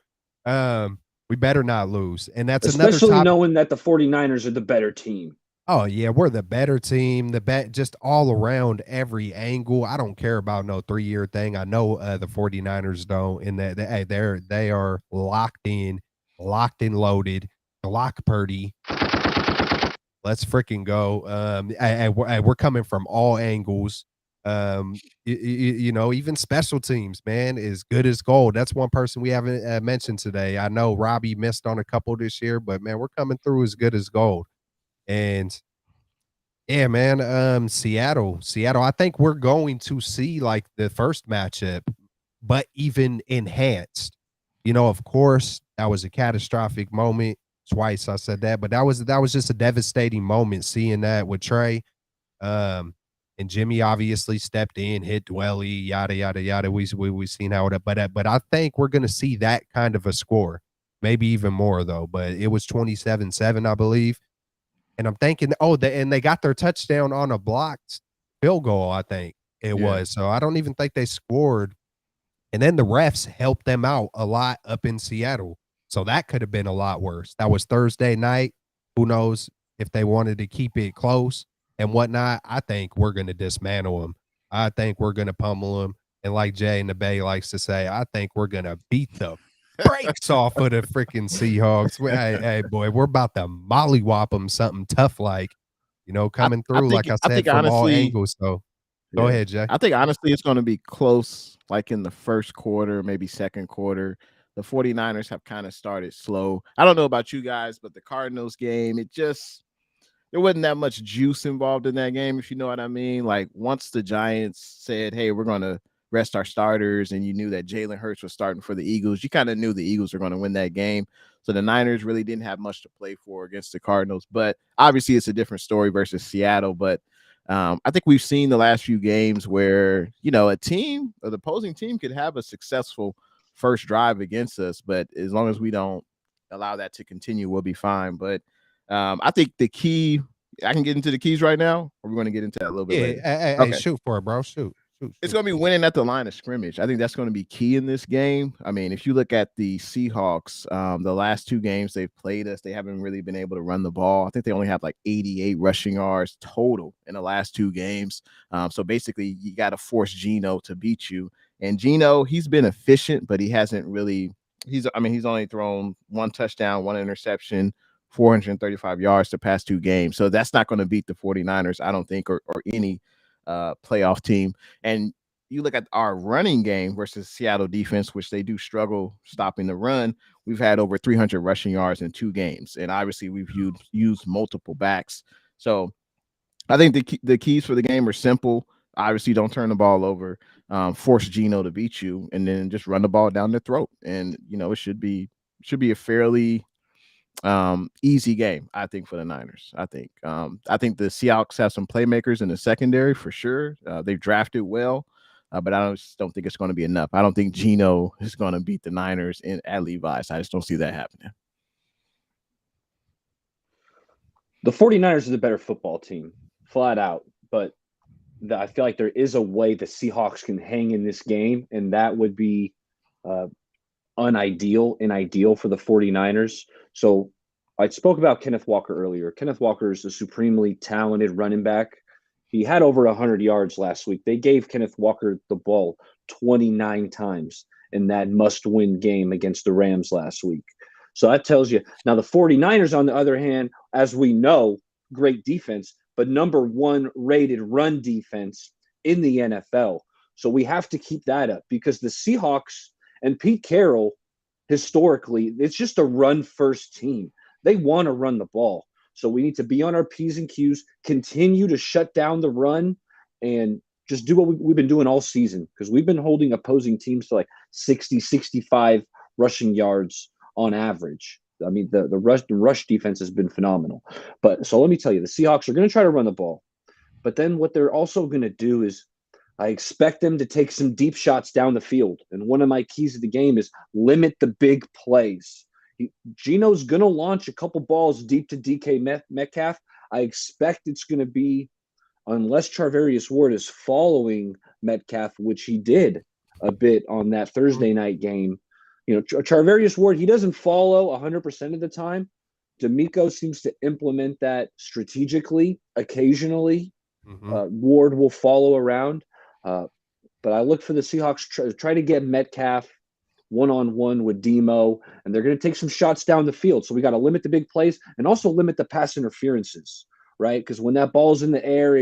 We better not lose, and that's especially knowing that the 49ers are the better team. Oh yeah, we're the better team. Just all around every angle. I don't care about no 3-year thing. I know the 49ers don't. In that they are locked in, loaded. Lock Purdy. Let's freaking go. We're coming from all angles. Even special teams, man, is good as gold. That's one person we haven't mentioned today. I know Robbie missed on a couple this year, but man, we're coming through as good as gold. And yeah, man, Seattle. I think we're going to see like the first matchup, but even enhanced. Of course, that was a catastrophic moment. Twice I said that, but that was just a devastating moment seeing that with Trey. And Jimmy obviously stepped in, hit Dwelly, yada yada yada. We've seen how it, but I think we're gonna see that kind of a score, maybe even more though. But it was 27-7, I believe. And I'm thinking, and they got their touchdown on a blocked field goal, I think it was. So I don't even think they scored. And then the refs helped them out a lot up in Seattle. So that could have been a lot worse. That was Thursday night. Who knows if they wanted to keep it close and whatnot. I think we're going to dismantle them. I think we're going to pummel them. And like Jay in the Bay likes to say, I think we're going to beat the brakes off of the freaking Seahawks. Hey, boy, we're about to mollywop them something tough like, coming through, like I said, from all angles. So go ahead, Jay. I think honestly it's going to be close, like in the first quarter, maybe second quarter. The 49ers have kind of started slow. I don't know about you guys, but the Cardinals game, there wasn't that much juice involved in that game, if you know what I mean. Like once the Giants said, hey, we're going to rest our starters, and you knew that Jalen Hurts was starting for the Eagles, you kind of knew the Eagles were going to win that game. So the Niners really didn't have much to play for against the Cardinals. But obviously it's a different story versus Seattle. But I think we've seen the last few games where, a team or the opposing team could have a successful first drive against us, but as long as we don't allow that to continue, we'll be fine. But I think the key, I can get into the keys right now, or we're going to get into that a little bit later. Hey, shoot for it, bro. Shoot. It's going to be winning at the line of scrimmage. I think that's going to be key in this game. I mean, if you look at the Seahawks, the last 2 games they've played us, they haven't really been able to run the ball. I think they only have like 88 rushing yards total in the last 2 games. So basically, you got to force Geno to beat you. And Geno, he's been efficient, but he hasn't really. He's only thrown 1 touchdown, 1 interception, 435 yards the past 2 games. So that's not going to beat the 49ers, I don't think, or any playoff team. And you look at our running game versus Seattle defense, which they do struggle stopping the run. We've had over 300 rushing yards in 2 games, and obviously we've used multiple backs. So I think the keys for the game are simple. Obviously, don't turn the ball over, force Geno to beat you, and then just run the ball down their throat. And it should be a fairly easy game, I think, for the Niners. I think the Seahawks have some playmakers in the secondary for sure. They've drafted well, but I just don't think it's going to be enough. I don't think Geno is going to beat the Niners at Levi's. I just don't see that happening. The 49ers is a better football team, flat out. But I feel like there is a way the Seahawks can hang in this game, and that would be unideal and ideal for the 49ers. So I spoke about Kenneth Walker earlier. Kenneth Walker is a supremely talented running back. He had over 100 yards last week. They gave Kenneth Walker the ball 29 times in that must-win game against the Rams last week. So that tells you. Now, the 49ers, on the other hand, as we know, great defense, but #1 rated run defense in the NFL. So we have to keep that up because the Seahawks and Pete Carroll, historically, it's just a run-first team. They want to run the ball. So we need to be on our P's and Q's, continue to shut down the run, and just do what we've been doing all season because we've been holding opposing teams to like 60, 65 rushing yards on average. I mean, the rush defense has been phenomenal. But so let me tell you, the Seahawks are going to try to run the ball. But then what they're also going to do is I expect them to take some deep shots down the field. And one of my keys of the game is limit the big plays. Geno's going to launch a couple balls deep to DK Metcalf. I expect it's going to be, unless Charvarius Ward is following Metcalf, which he did a bit on that Thursday night game. Charvarius Ward, he doesn't follow 100% of the time. D'Amico seems to implement that strategically. Occasionally, Ward will follow around. But I look for the Seahawks try to get Metcalf one-on-one with Demo, and they're going to take some shots down the field. So we got to limit the big plays and also limit the pass interferences, right? Because when that ball's in the air,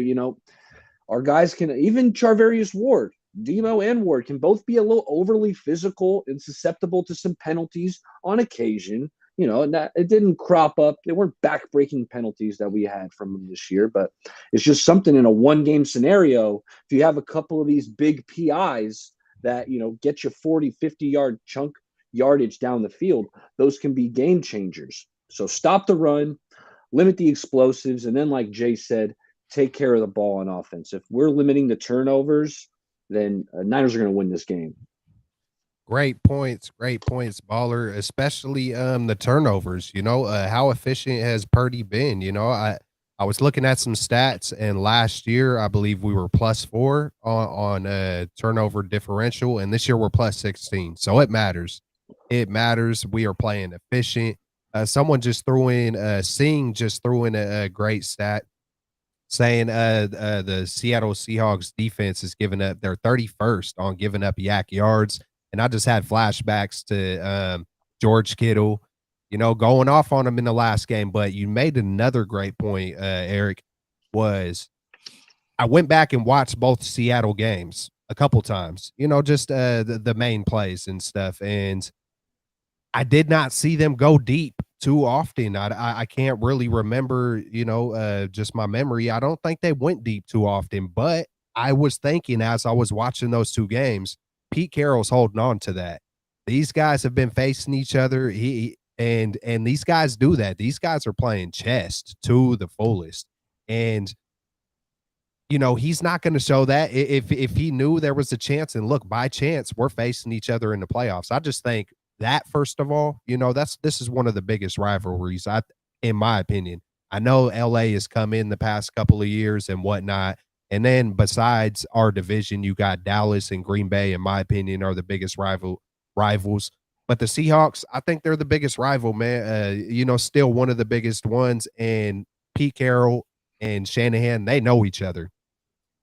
our guys can, even Charvarius Ward, Demo and Ward can both be a little overly physical and susceptible to some penalties on occasion, and that it didn't crop up. They weren't back-breaking penalties that we had from them this year, but it's just something in a one-game scenario. If you have a couple of these big PIs that, get you 40, 50-yard chunk yardage down the field, those can be game changers. So stop the run, limit the explosives, and then, like Jay said, take care of the ball on offense. If we're limiting the turnovers, then Niners are going to win this game. Great points, Baller, especially the turnovers. How efficient has Purdy been? I was looking at some stats, and last year I believe we were +4 on turnover differential, and this year we're +16. So it matters. It matters. We are playing efficient. Someone just threw in Singh just threw in a great stat saying the Seattle Seahawks defense is giving up, they're 31st on giving up yak yards. And I just had flashbacks to George Kittle, going off on him in the last game. But you made another great point, Eric, was I went back and watched both Seattle games a couple times, just the main plays and stuff. And I did not see them go deep too often. I can't really remember, just my memory. I don't think they went deep too often, but I was thinking as I was watching those 2 games, Pete Carroll's holding on to that. These guys have been facing each other. And these guys do that. These guys are playing chess to the fullest. And he's not going to show that if he knew there was a chance, and look, by chance, we're facing each other in the playoffs. I just think that, first of all, this is one of the biggest rivalries, in my opinion. I know LA has come in the past couple of years and whatnot. And then besides our division, you got Dallas and Green Bay, in my opinion, are the biggest rivals. But the Seahawks, I think they're the biggest rival, man. Still one of the biggest ones. And Pete Carroll and Shanahan, they know each other.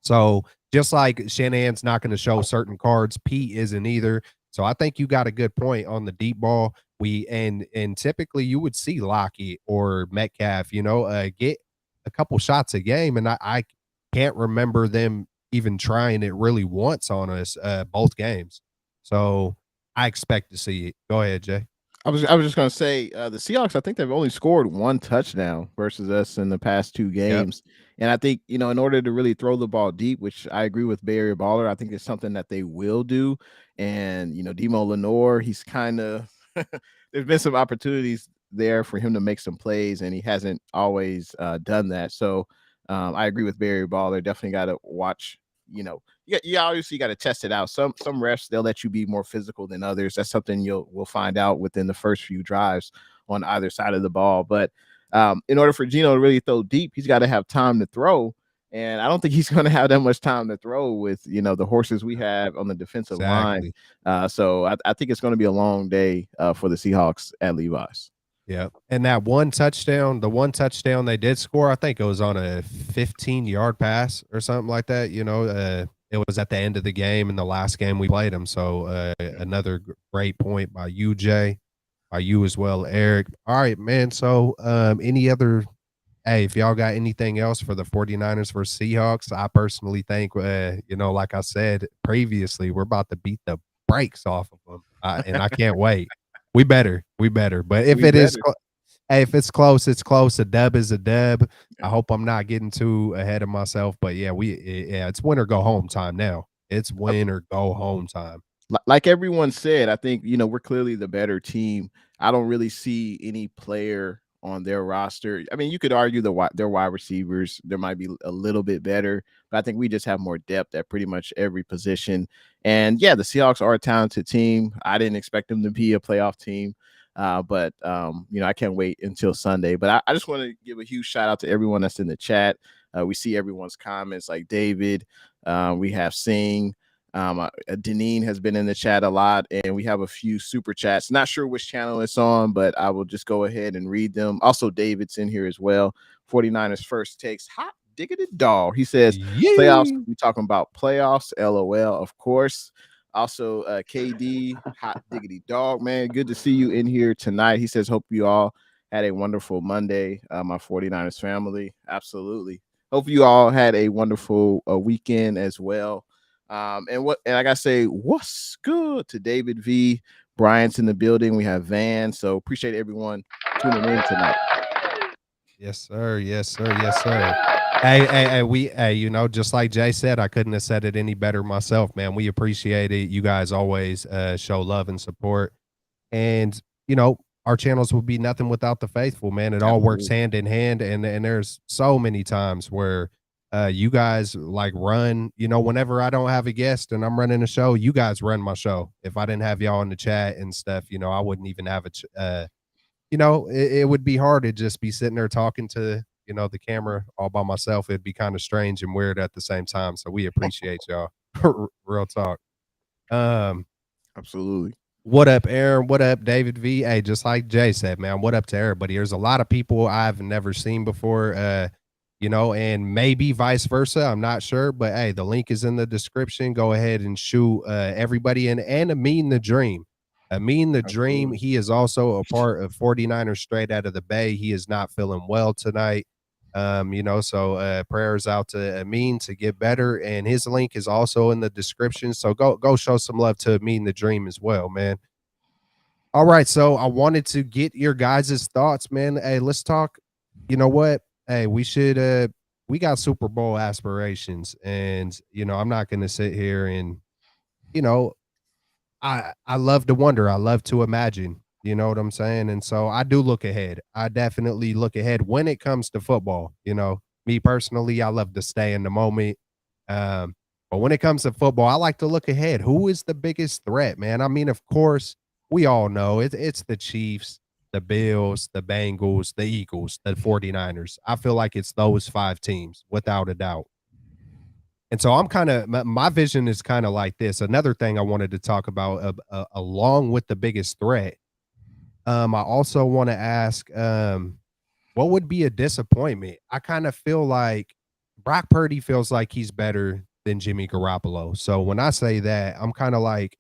So just like Shanahan's not going to show certain cards, Pete isn't either. So I think you got a good point on the deep ball. And typically you would see Lockett or Metcalf, get a couple shots a game, and I can't remember them even trying it really once on us both games. So I expect to see it. Go ahead, Jay. I was just gonna say the Seahawks. I think they've only scored one touchdown versus us in the past two Yep. games, and I think in order to really throw the ball deep, which I agree with Bay Area Baller, I think it's something that they will do. And Demo Lenore, he's kind of there's been some opportunities there for him to make some plays, and he hasn't always done that. So I agree with Bay Area Baller. Definitely got to watch. You obviously got to test it out. Some refs, they'll let you be more physical than others. That's something we'll find out within the first few drives on either side of the ball. But in order for Geno to really throw deep, he's got to have time to throw. And I don't think he's going to have that much time to throw with the horses we have on the defensive line. So I think it's going to be a long day for the Seahawks at Levi's. Yeah. And that one touchdown, the one touchdown they did score, I think it was on a 15-yard pass or something like that. It was at the end of the game in the last game we played them. So another great point by you, Jay, by you as well, Eric. All right, man. So any other, hey, if y'all got anything else for the 49ers versus Seahawks, I personally think, like I said previously, we're about to beat the brakes off of them. And I can't wait. We better. But if if it's close, it's close. A dub is a dub. I hope I'm not getting too ahead of myself, but yeah, it's win or go home time now. It's win or go home time. Like everyone said, I think we're clearly the better team. I don't really see any player on their roster. I mean, you could argue their wide receivers, there might be a little bit better, but I think we just have more depth at pretty much every position. And yeah, the Seahawks are a talented team. I didn't expect them to be a playoff team. But I can't wait until Sunday. But I just want to give a huge shout out to everyone that's in the chat. We see everyone's comments, like David. We have Singh. Deneen has been in the chat a lot, and we have a few super chats. Not sure which channel it's on, but I will just go ahead and read them. Also, David's in here as well. 49ers first takes hot diggity dog. He says, playoffs. We talking about playoffs. LOL, of course. Also, KD, hot diggity dog, man. Good to see you in here tonight. He says, hope you all had a wonderful Monday, my 49ers family. Absolutely. Hope you all had a wonderful weekend as well. And I gotta say, what's good to David V. Bryant's in the building. We have Van. So appreciate everyone tuning in tonight. Yes, sir. Yes, sir. Yes, sir. Hey, just like Jay said, I couldn't have said it any better myself, man. We appreciate it. You guys always show love and support. And, our channels would be nothing without the faithful, man. It all works hand in hand. And there's so many times where you guys like run, whenever I don't have a guest and I'm running a show, you guys run my show. If I didn't have y'all in the chat and stuff, I wouldn't even have it would be hard to just be sitting there talking to, the camera all by myself. It'd be kind of strange and weird at the same time. So we appreciate y'all. Real talk. Absolutely. What up, Aaron? What up, David V? Hey, just like Jay said, man, what up to everybody? There's a lot of people I've never seen before, and maybe vice versa. I'm not sure, but hey, the link is in the description. Go ahead and shoot everybody in, and Amin the Dream. Amin the Dream, he is also a part of 49ers straight out of the Bay. He is not feeling well tonight. So prayers out to Amin to get better, and his link is also in the description. So go show some love to Amin the Dream as well, man. All right, so I wanted to get your guys' thoughts, man. Hey, let's talk. You know what? Hey, we got Super Bowl aspirations, and I'm not gonna sit here and I love to wonder. I love to imagine. You know what I'm saying? And so I do look ahead. I definitely look ahead when it comes to football. Me personally, I love to stay in the moment. But when it comes to football, I like to look ahead. Who is the biggest threat, man? I mean, of course, we all know it's the Chiefs, the Bills, the Bengals, the Eagles, the 49ers. I feel like it's those 5 teams without a doubt. And so I'm kind of, my vision is kind of like this. Another thing I wanted to talk about along with the biggest threat. I also want to ask, what would be a disappointment? I kind of feel like Brock Purdy feels like he's better than Jimmy Garoppolo. So when I say that, I'm kind of like,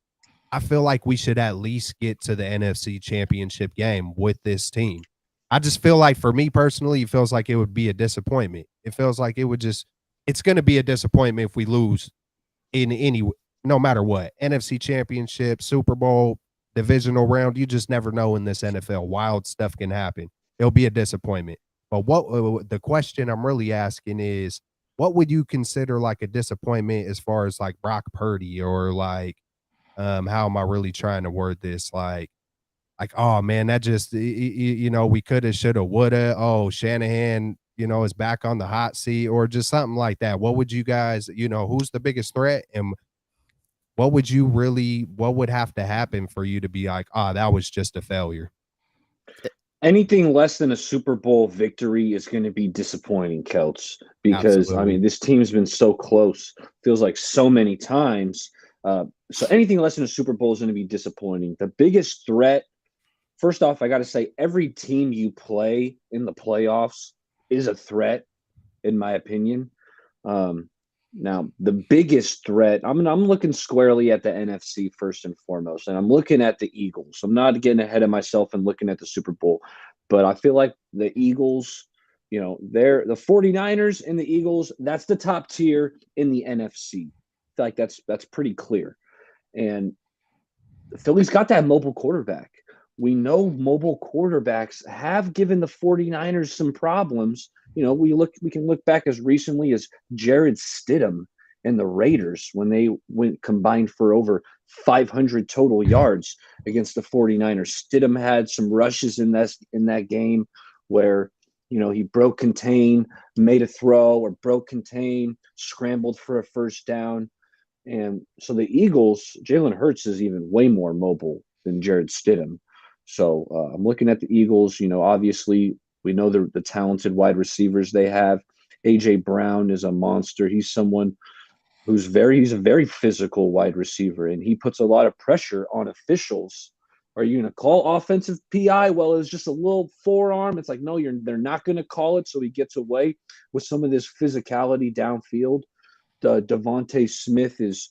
I feel like we should at least get to the NFC Championship game with this team. I just feel like for me personally, it feels like it would be a disappointment. It feels like it's going to be a disappointment if we lose in any, no matter what, NFC Championship, Super Bowl, divisional round. You just never know in this NFL. Wild stuff can happen. It'll be a disappointment. But the question I'm really asking is, what would you consider like a disappointment as far as like Brock Purdy or like, how am I really trying to word this? Like, oh man, that just, we coulda, shoulda, woulda. Oh, Shanahan, is back on the hot seat or just something like that. What would you guys, who's the biggest threat and what would have to happen for you to be like, that was just a failure? Anything less than a Super Bowl victory is going to be disappointing, Kelts, because I Absolutely. mean, this team's been so close, feels like so many times. So anything less than a Super Bowl is going to be disappointing. The biggest threat, first off, I got to say, every team you play in the playoffs is a threat, in my opinion. Now, the biggest threat, I'm looking squarely at the NFC first and foremost, and I'm looking at the Eagles. I'm not getting ahead of myself and looking at the Super Bowl, but I feel like the Eagles, they're the 49ers and the Eagles, that's the top tier in the NFC. I feel like that's pretty clear. And Philly's got that mobile quarterback. We know mobile quarterbacks have given the 49ers some problems. We can look back as recently as Jared Stidham and the Raiders when they went combined for over 500 total yards against the 49ers. Stidham had some rushes in that game where he broke contain, made a throw, or broke contain, scrambled for a first down. And so the Eagles, Jalen Hurts is even way more mobile than Jared Stidham. So I'm looking at the Eagles. Obviously, we know the talented wide receivers they have. A.J. Brown is a monster. He's someone he's a very physical wide receiver, and he puts a lot of pressure on officials. Are you going to call offensive PI? Well, it's just a little forearm. It's like, no, they're not going to call it. So he gets away with some of this physicality downfield. Devontae Smith is,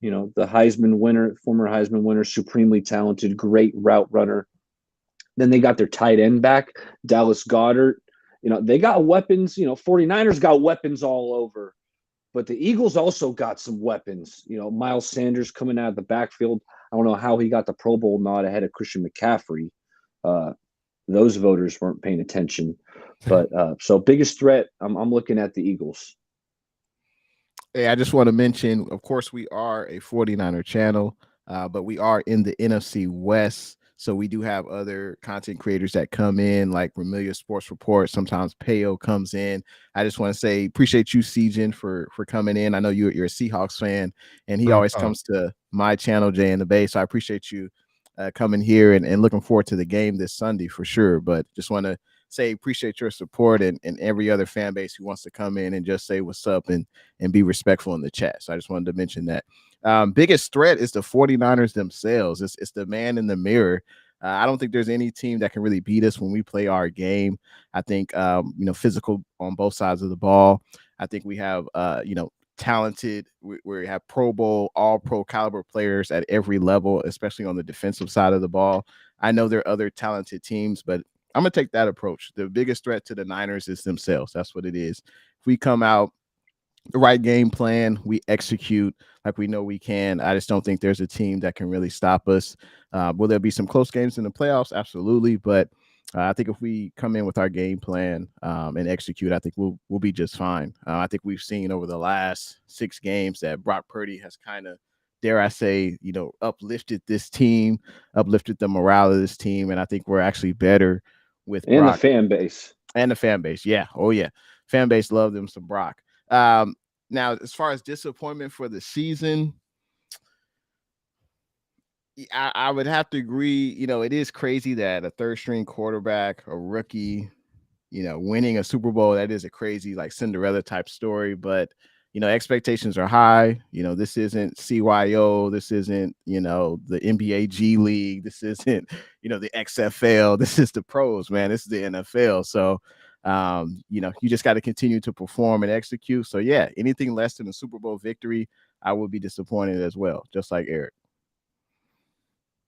the Heisman winner, former Heisman winner, supremely talented, great route runner. Then they got their tight end back, Dallas Goedert. They got weapons. 49ers got weapons all over. But the Eagles also got some weapons. Miles Sanders coming out of the backfield. I don't know how he got the Pro Bowl nod ahead of Christian McCaffrey. Those voters weren't paying attention. But so biggest threat, I'm looking at the Eagles. Hey, I just want to mention, of course, we are a 49er channel, but we are in the NFC West. So we do have other content creators that come in, like Remilia Sports Report. Sometimes Payo comes in. I just want to say, appreciate you, Sejan, for coming in. I know you're a Seahawks fan, and he always comes to my channel, Jay in the Bay. So I appreciate you coming here and looking forward to the game this Sunday for sure. But just want to say appreciate your support and every other fan base who wants to come in and just say what's up and be respectful in the chat. So I just wanted to mention that. Biggest threat is the 49ers themselves. It's the man in the mirror. I don't think there's any team that can really beat us when we play our game. I think, physical on both sides of the ball. I think we have, talented. We have Pro Bowl, all pro caliber players at every level, especially on the defensive side of the ball. I know there are other talented teams, but I'm going to take that approach. The biggest threat to the Niners is themselves. That's what it is. If we come out the right game plan, we execute like we know we can. I just don't think there's a team that can really stop us. Will there be some close games in the playoffs? Absolutely. But I think if we come in with our game plan and execute, I think we'll be just fine. I think we've seen over the last 6 games that Brock Purdy has kind of, dare I say, uplifted this team, uplifted the morale of this team. And I think we're actually better with Brock. The fan base. And the fan base. Yeah. Oh, yeah. Fan base love them some Brock. Now, as far as disappointment for the season, I would have to agree. It is crazy that a third-string quarterback, a rookie, winning a Super Bowl, that is a crazy, like, Cinderella type story. But, expectations are high. This isn't CYO. This isn't, the NBA G League. This isn't, the XFL. This is the pros, man. This is the NFL. So You just got to continue to perform and execute. So yeah, anything less than a Super Bowl victory, I would be disappointed as well, just like Eric.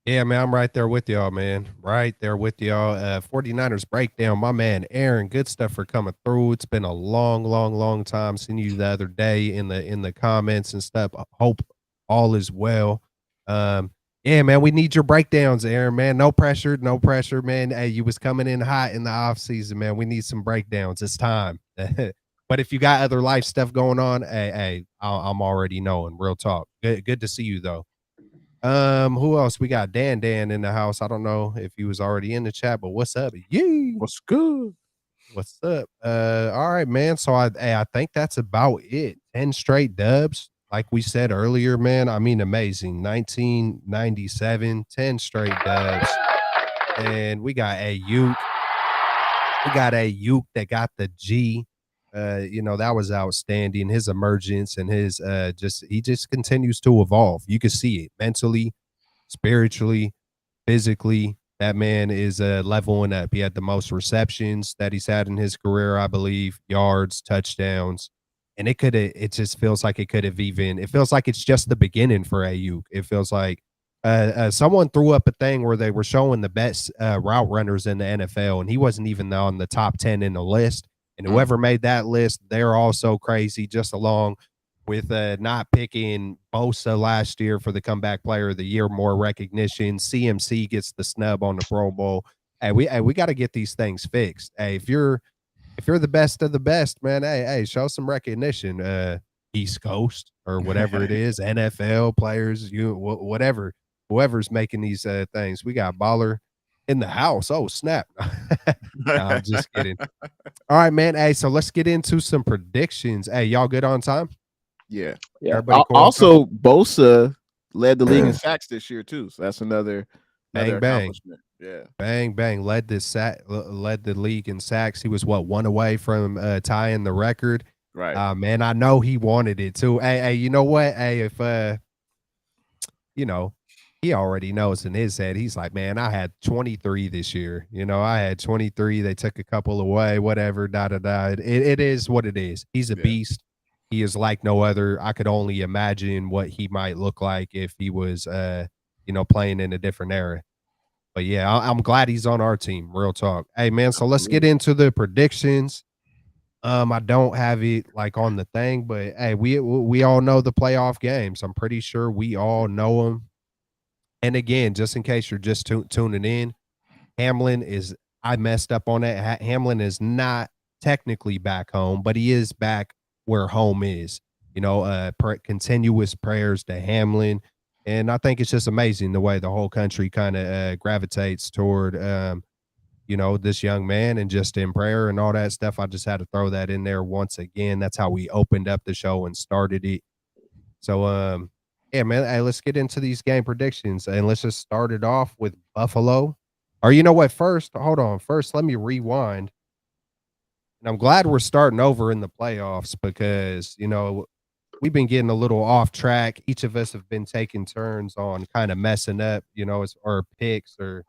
Yeah, man, I'm right there with y'all, man. Right there with y'all. 49ers breakdown, my man Aaron. Good stuff for coming through. It's been a long time. Seeing you the other day in the comments and stuff. I hope all is well. Yeah, man, we need your breakdowns, Aaron, man. No pressure, man. Hey, you was coming in hot in the off season, man. We need some breakdowns. It's time. But if you got other life stuff going on, hey, I'm already knowing. Real talk. Good to see you though. Who else? We got Dan in the house. I don't know if he was already in the chat, but what's up? Yee. What's good? What's up? All right, man. So I think that's about it. 10 straight dubs. Like we said earlier, man. I mean, amazing. 1997, 10 straight dubs. And we got a Uke. We got a Uke that got the G. That was outstanding. His emergence and his he just continues to evolve. You can see it mentally, spiritually, physically. That man is leveling up. He had the most receptions that he's had in his career, I believe, yards, touchdowns. And it just feels like it feels like it's just the beginning for Ayuk. It feels like someone threw up a thing where they were showing the best route runners in the NFL, and he wasn't even on the top 10 in the list. And whoever made that list, they're also crazy, just along with not picking Bosa last year for the comeback player of the year, more recognition. CMC gets the snub on the Pro Bowl. Hey, we got to get these things fixed. Hey, if you're the best of the best, man, hey, show some recognition. East Coast or whatever it is, NFL players, whoever's making these things. We got Baller in the house. Oh, snap. No, I'm just kidding. All right, man. Hey, so let's get into some predictions. Hey, y'all good on time? Yeah. Everybody cool also, Bosa led the league in sacks this year too. So that's another bang. accomplishment. Yeah. Bang. Led the league in sacks. He was one away from tying the record. Right. Man, I know he wanted it too. Hey, you know what? Hey, if he already knows in his head, he's like, man, I had 23 this year. I had 23. They took a couple away, whatever, It is what it is. He's a beast. He is like no other. I could only imagine what he might look like if he was, playing in a different era. But yeah, I'm glad he's on our team. Real talk. Hey, man, so let's get into the predictions. I don't have it like on the thing, but hey, we all know the playoff games. I'm pretty sure we all know them. And again, just in case you're just tuning in, I messed up on it. Hamlin is not technically back home, but he is back where home is. Continuous prayers to Hamlin. And I think it's just amazing the way the whole country kind of gravitates toward, this young man, and just in prayer and all that stuff. I just had to throw that in there once again. That's how we opened up the show and started it. So, yeah, man. Hey, let's get into these game predictions, and let's just start it off with Buffalo. Or you know what? Hold on. First, let me rewind. And I'm glad we're starting over in the playoffs because, we've been getting a little off track. Each of us have been taking turns on kind of messing up, as our picks, or,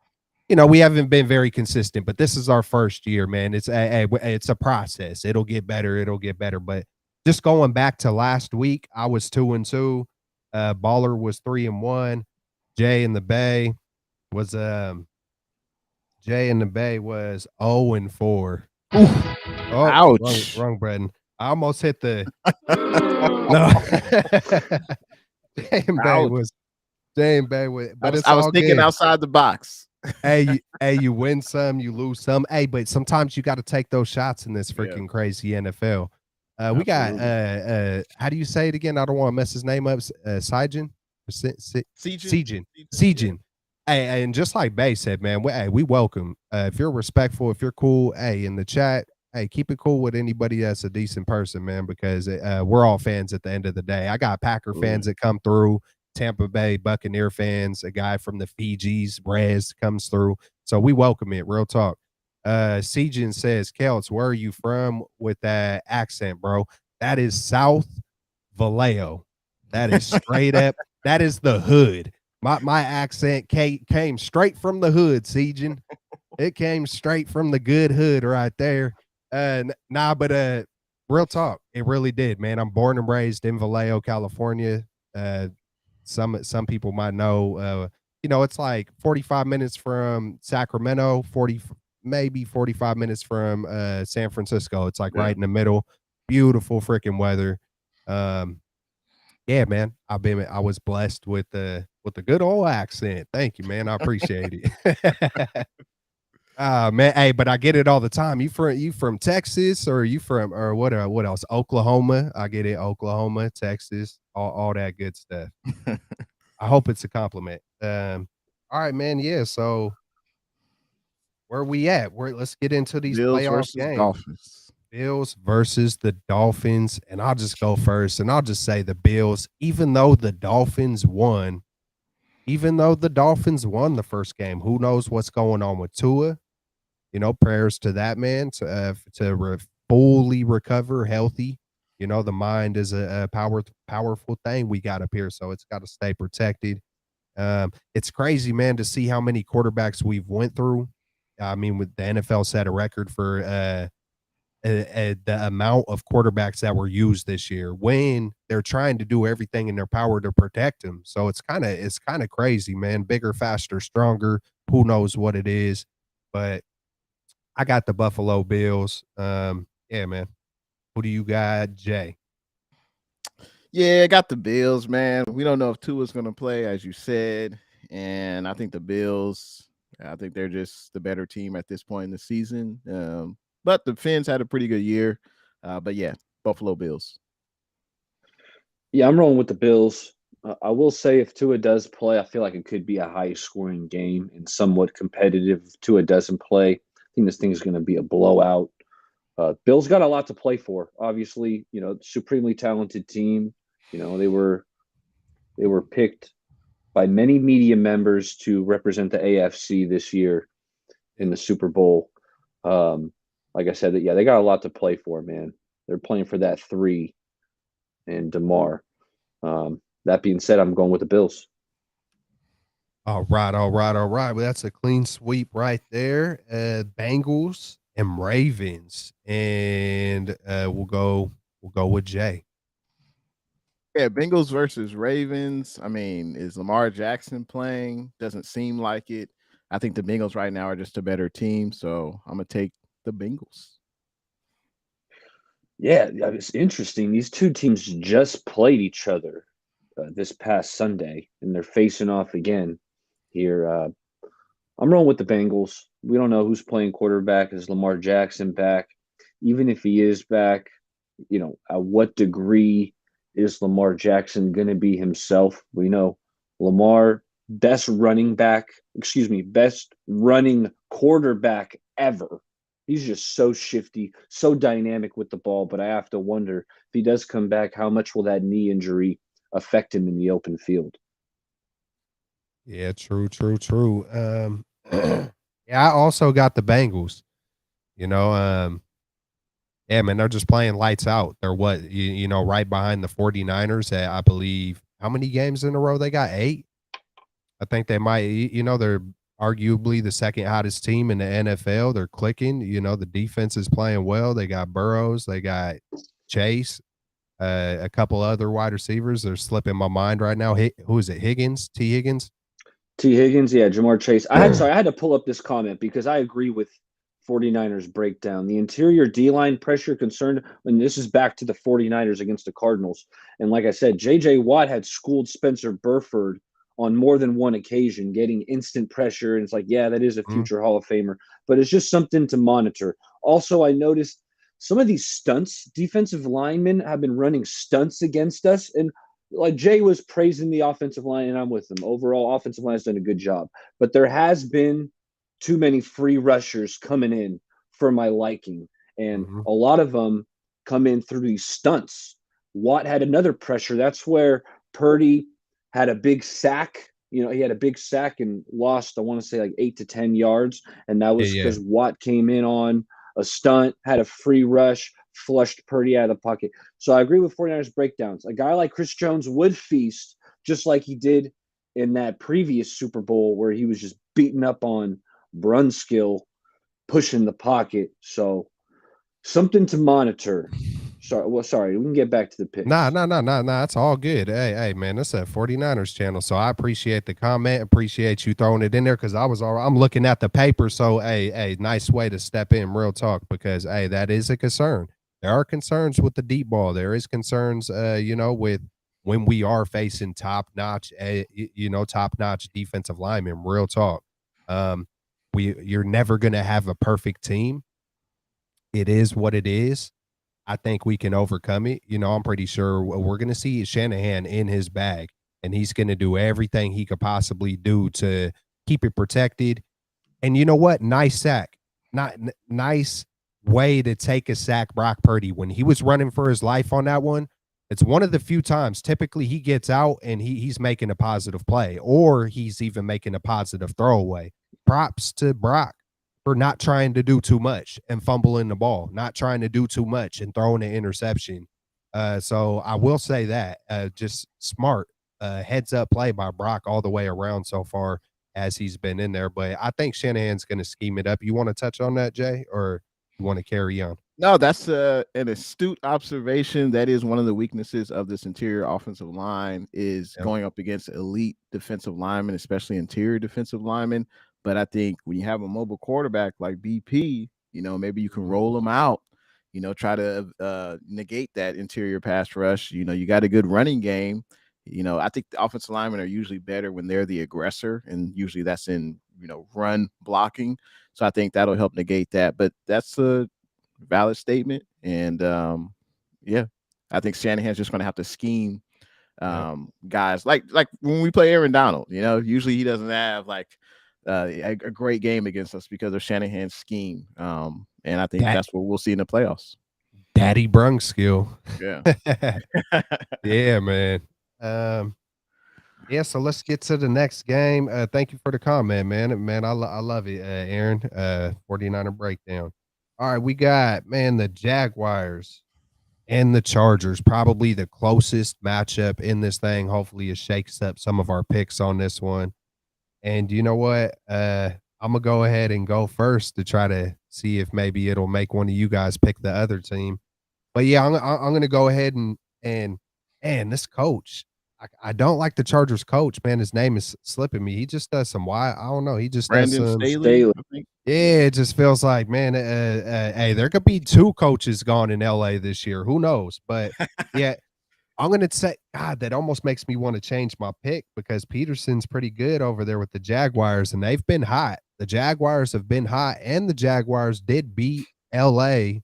we haven't been very consistent, but this is our first year, man. It's a process. It'll get better. But just going back to last week, I was 2-2. Baller was 3-1. Jay in the Bay was 0-4. Oh, ouch! Wrong button. I almost hit the. No, Jay and Bay was. But I was thinking outside the box. hey, you win some, you lose some. Hey, but sometimes you got to take those shots in this freaking crazy NFL. We got how do you say it again? I don't want to mess his name up. Sijin? Sijin. Hey, and just like Bay said, man, we welcome. If you're respectful, if you're cool, hey, in the chat, hey, keep it cool with anybody that's a decent person, man, because we're all fans at the end of the day. I got Packer fans that come through, Tampa Bay Buccaneer fans, a guy from the Fijis, Rez comes through. So we welcome it. Real talk. Sejin says, Kelts, where are you from with that accent, bro? That is South Vallejo. That is straight up. That is the hood. My accent came straight from the hood, Sejin. It came straight from the good hood right there. Nah, but real talk, it really did, man. I'm born and raised in Vallejo, California. Uh, some people might know, it's like 45 minutes from Sacramento, maybe 45 minutes from San Francisco. It's like Yeah. right in the middle. Beautiful freaking weather. Yeah, man. I was blessed with the good old accent. Thank you, man. I appreciate it. Ah, man, hey, but I get it all the time. You from Texas, or you from, or what else? Oklahoma. I get it. Oklahoma, Texas, all that good stuff. I hope it's a compliment. All right, man. Yeah. So where we at? Let's get into these Bills playoff versus games. Dolphins. Bills versus the Dolphins, and I'll just go first, and I'll just say the Bills. Even though the Dolphins won the first game, who knows what's going on with Tua? Prayers to that man to fully recover healthy. The mind is a powerful thing we got up here, so it's got to stay protected. It's crazy, man, to see how many quarterbacks we've went through. I mean, with the NFL set a record for the amount of quarterbacks that were used this year when they're trying to do everything in their power to protect them. So it's kind of crazy, man. Bigger, faster, stronger. Who knows what it is, but I got the Buffalo Bills. Yeah, man. Who do you got, Jay? Yeah, I got the Bills, man. We don't know if Tua's going to play, as you said, and I think the Bills. I think they're just the better team at this point in the season. But the Finns had a pretty good year. But yeah, Buffalo Bills. Yeah, I'm rolling with the Bills. I will say if Tua does play, I feel like it could be a high-scoring game and somewhat competitive. If Tua doesn't play, I think this thing is going to be a blowout. Bills got a lot to play for. Obviously, supremely talented team. They were picked by many media members to represent the AFC this year in the Super Bowl. Like I said, yeah, they got a lot to play for, man. They're playing for that 3 and DeMar. That being said, I'm going with the Bills. All right, all right, all right. Well, that's a clean sweep right there. Bengals and Ravens, and we'll go with Jay. Yeah, Bengals versus Ravens. I mean, is Lamar Jackson playing? Doesn't seem like it. I think the Bengals right now are just a better team, so I'm gonna take the Bengals. Yeah, it's interesting. These two teams just played each other this past Sunday, and they're facing off again here. I'm rolling with the Bengals. We don't know who's playing quarterback. Is Lamar Jackson back? Even if he is back, at what degree is Lamar Jackson going to be himself? We know Lamar, best running quarterback ever. He's just so shifty, so dynamic with the ball. But I have to wonder if he does come back, how much will that knee injury affect him in the open field? Yeah, true, true, true. Yeah, I also got the Bengals. You know, yeah, man, they're just playing lights out. They're right behind the 49ers at, I believe, how many games in a row they got? 8. I think they might, they're arguably the second hottest team in the NFL. They're clicking. The defense is playing well. They got Burrows. They got Chase. A couple other wide receivers. They're slipping my mind right now. Who is it? Higgins? T. Higgins? T. Higgins, yeah, Jamar Chase. I had to pull up this comment because I agree with 49ers breakdown. The interior D-line pressure concerned, and this is back to the 49ers against the Cardinals. And like I said, J.J. Watt had schooled Spencer Burford on more than one occasion, getting instant pressure. And it's like, yeah, that is a future Hall of Famer, but it's just something to monitor. Also, I noticed some of these stunts, defensive linemen have been running stunts against us. And like Jay was praising the offensive line, and I'm with them. Overall, offensive line has done a good job. But there has been too many free rushers coming in for my liking. And a lot of them come in through these stunts. Watt had another pressure. That's where Purdy had a big sack. He had a big sack and lost, I want to say, like 8 to 10 yards. And that was because Watt came in on a stunt, had a free rush, flushed Purdy out of the pocket. So I agree with 49ers breakdowns. A guy like Chris Jones would feast just like he did in that previous Super Bowl where he was just beating up on Brunskill, pushing the pocket. So Something to monitor. Sorry, we can get back to the picks. Nah. It's all good. Hey, man, that's a 49ers channel. So I appreciate the comment. Appreciate you throwing it in there because I'm looking at the paper. So nice way to step in, real talk, because that is a concern. There are concerns with the deep ball. There is concerns, with when we are facing top-notch defensive linemen, real talk. You're never gonna have a perfect team. It is what it is. I think we can overcome it. I'm pretty sure we're going to see Shanahan in his bag, and he's going to do everything he could possibly do to keep it protected. And you know what? Nice sack. Nice way to take a sack, Brock Purdy. When he was running for his life on that one, it's one of the few times typically he gets out and he's making a positive play, or he's even making a positive throwaway. Props to Brock for not trying to do too much and fumbling the ball, not trying to do too much and throwing an interception. So I will say that just smart heads up play by Brock all the way around so far as he's been in there. But I think Shanahan's going to scheme it up. You want to touch on that, Jay, or you want to carry on? No, that's an astute observation. That is one of the weaknesses of this interior offensive line is going up against elite defensive linemen, especially interior defensive linemen. But I think when you have a mobile quarterback like BP, maybe you can roll them out, try to negate that interior pass rush. You got a good running game. I think the offensive linemen are usually better when they're the aggressor, and usually that's in, run blocking. So I think that'll help negate that. But that's a valid statement. And I think Shanahan's just going to have to scheme guys like when we play Aaron Donald, usually he doesn't have like a great game against us because of Shanahan's scheme. And I think that's what we'll see in the playoffs. Daddy Brung skill. Yeah. Yeah, man. So let's get to the next game. Thank you for the comment, man. I love it, Aaron. 49er breakdown. All right, we got, the Jaguars and the Chargers, probably the closest matchup in this thing. Hopefully it shakes up some of our picks on this one. And you know what? I'm going to go ahead and go first to try to see if maybe it'll make one of you guys pick the other team. But yeah, I'm going to go ahead and this coach, I don't like the Chargers coach, man. His name is slipping me. He just does some I don't know. He just Brandon does some Staley. Yeah, it just feels like, man, hey, there could be 2 coaches gone in LA this year. Who knows? But yeah, I'm going to say, God, that almost makes me want to change my pick because Peterson's pretty good over there with the Jaguars, and they've been hot. The Jaguars have been hot, and the Jaguars did beat LA,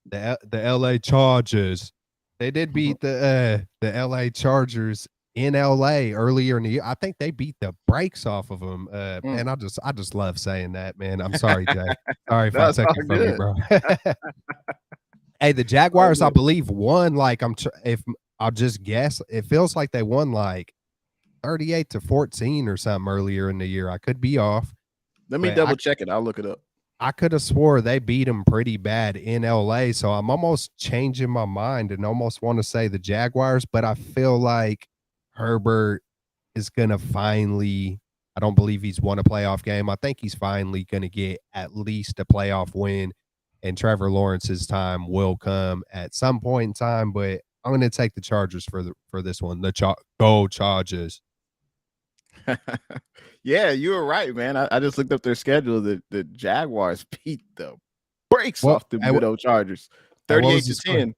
the LA Chargers. They did beat the LA Chargers in LA earlier in the year. I think they beat the brakes off of them. Man, I just love saying that, man. I'm sorry, Jay. Sorry if I took it from you, bro. Hey, the Jaguars, I believe, won if I'll just guess, it feels like they won like 38-14 or something earlier in the year. I could be off. Let me double check it. I'll look it up. I could have swore they beat them pretty bad in LA. So I'm almost changing my mind and almost want to say the Jaguars, but I feel like Herbert is going to finally, I don't believe he's won a playoff game. I think he's finally going to get at least a playoff win, and Trevor Lawrence's time will come at some point in time, but I'm going to take the Chargers for this one. Go Chargers. Yeah, you were right, man. I just looked up their schedule. The Jaguars beat the brakes off the good old Chargers. 38-10.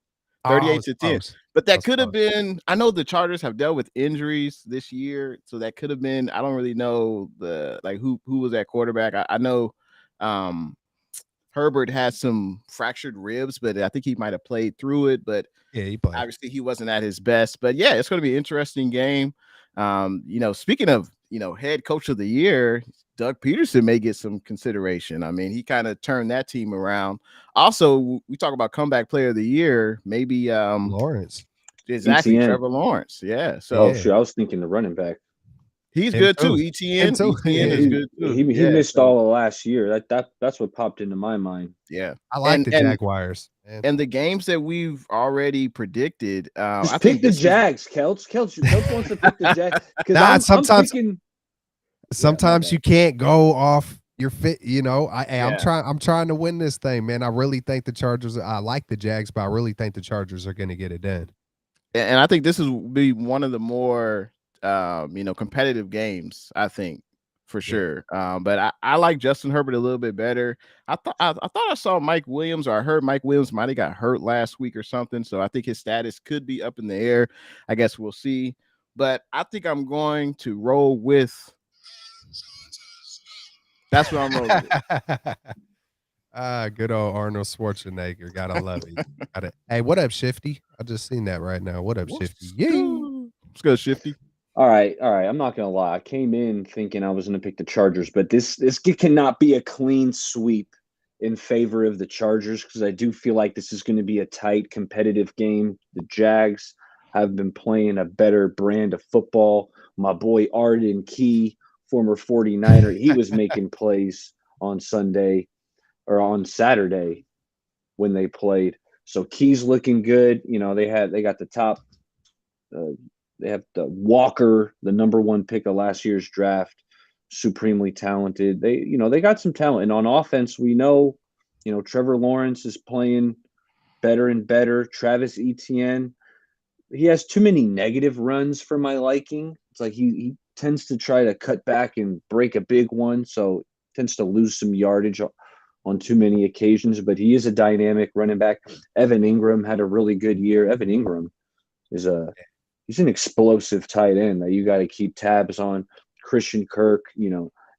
38-10. But that could have been, I know the Chargers have dealt with injuries this year, so that could have been, I don't really know who was that quarterback. I know Herbert had some fractured ribs, but I think he might have played through it. But yeah, he played. Obviously he wasn't at his best. But yeah, it's going to be an interesting game. Speaking of, head coach of the year, Doug Peterson may get some consideration. I mean, he kind of turned that team around. Also, we talk about comeback player of the year, maybe Lawrence. Exactly, ETN. Trevor Lawrence. Yeah. So sure. I was thinking the running back. He's good too. ETN is good too. He missed all of last year. That's what popped into my mind. Yeah, I like the Jaguars. Man. And the games that we've already predicted. I pick the Jags, Kelch wants to pick the Jags. Sometimes you can't go off You're fit, you know. I'm trying to win this thing, man. I really think the Chargers. I like the Jags, but I really think the Chargers are going to get it done. And I think this will be one of the more competitive games, I think, for sure. But I like Justin Herbert a little bit better. I thought I saw Mike Williams, or I heard Mike Williams might have got hurt last week or something. So I think his status could be up in the air. I guess we'll see. But I think I'm going to roll with. That's what I'm rolling with. Good old Arnold Schwarzenegger. Gotta love it. Hey, what up, Shifty? I just seen that right now. What up, Shifty? Let's go, Shifty. All right. I'm not gonna lie. I came in thinking I was gonna pick the Chargers, but this cannot be a clean sweep in favor of the Chargers, because I do feel like this is going to be a tight, competitive game. The Jags have been playing a better brand of football. My boy Arden Key, former 49er, he was making plays on Sunday or on Saturday when they played. So Key's looking good. You know, they got the top. They have the Walker, the #1 pick of last year's draft, supremely talented. They got some talent. And on offense, we know, Trevor Lawrence is playing better and better. Travis Etienne, he has too many negative runs for my liking. It's like he tends to try to cut back and break a big one, so tends to lose some yardage on too many occasions. But he is a dynamic running back. Evan Ingram had a really good year. Evan Ingram he's an explosive tight end that you got to keep tabs on. Christian Kirk,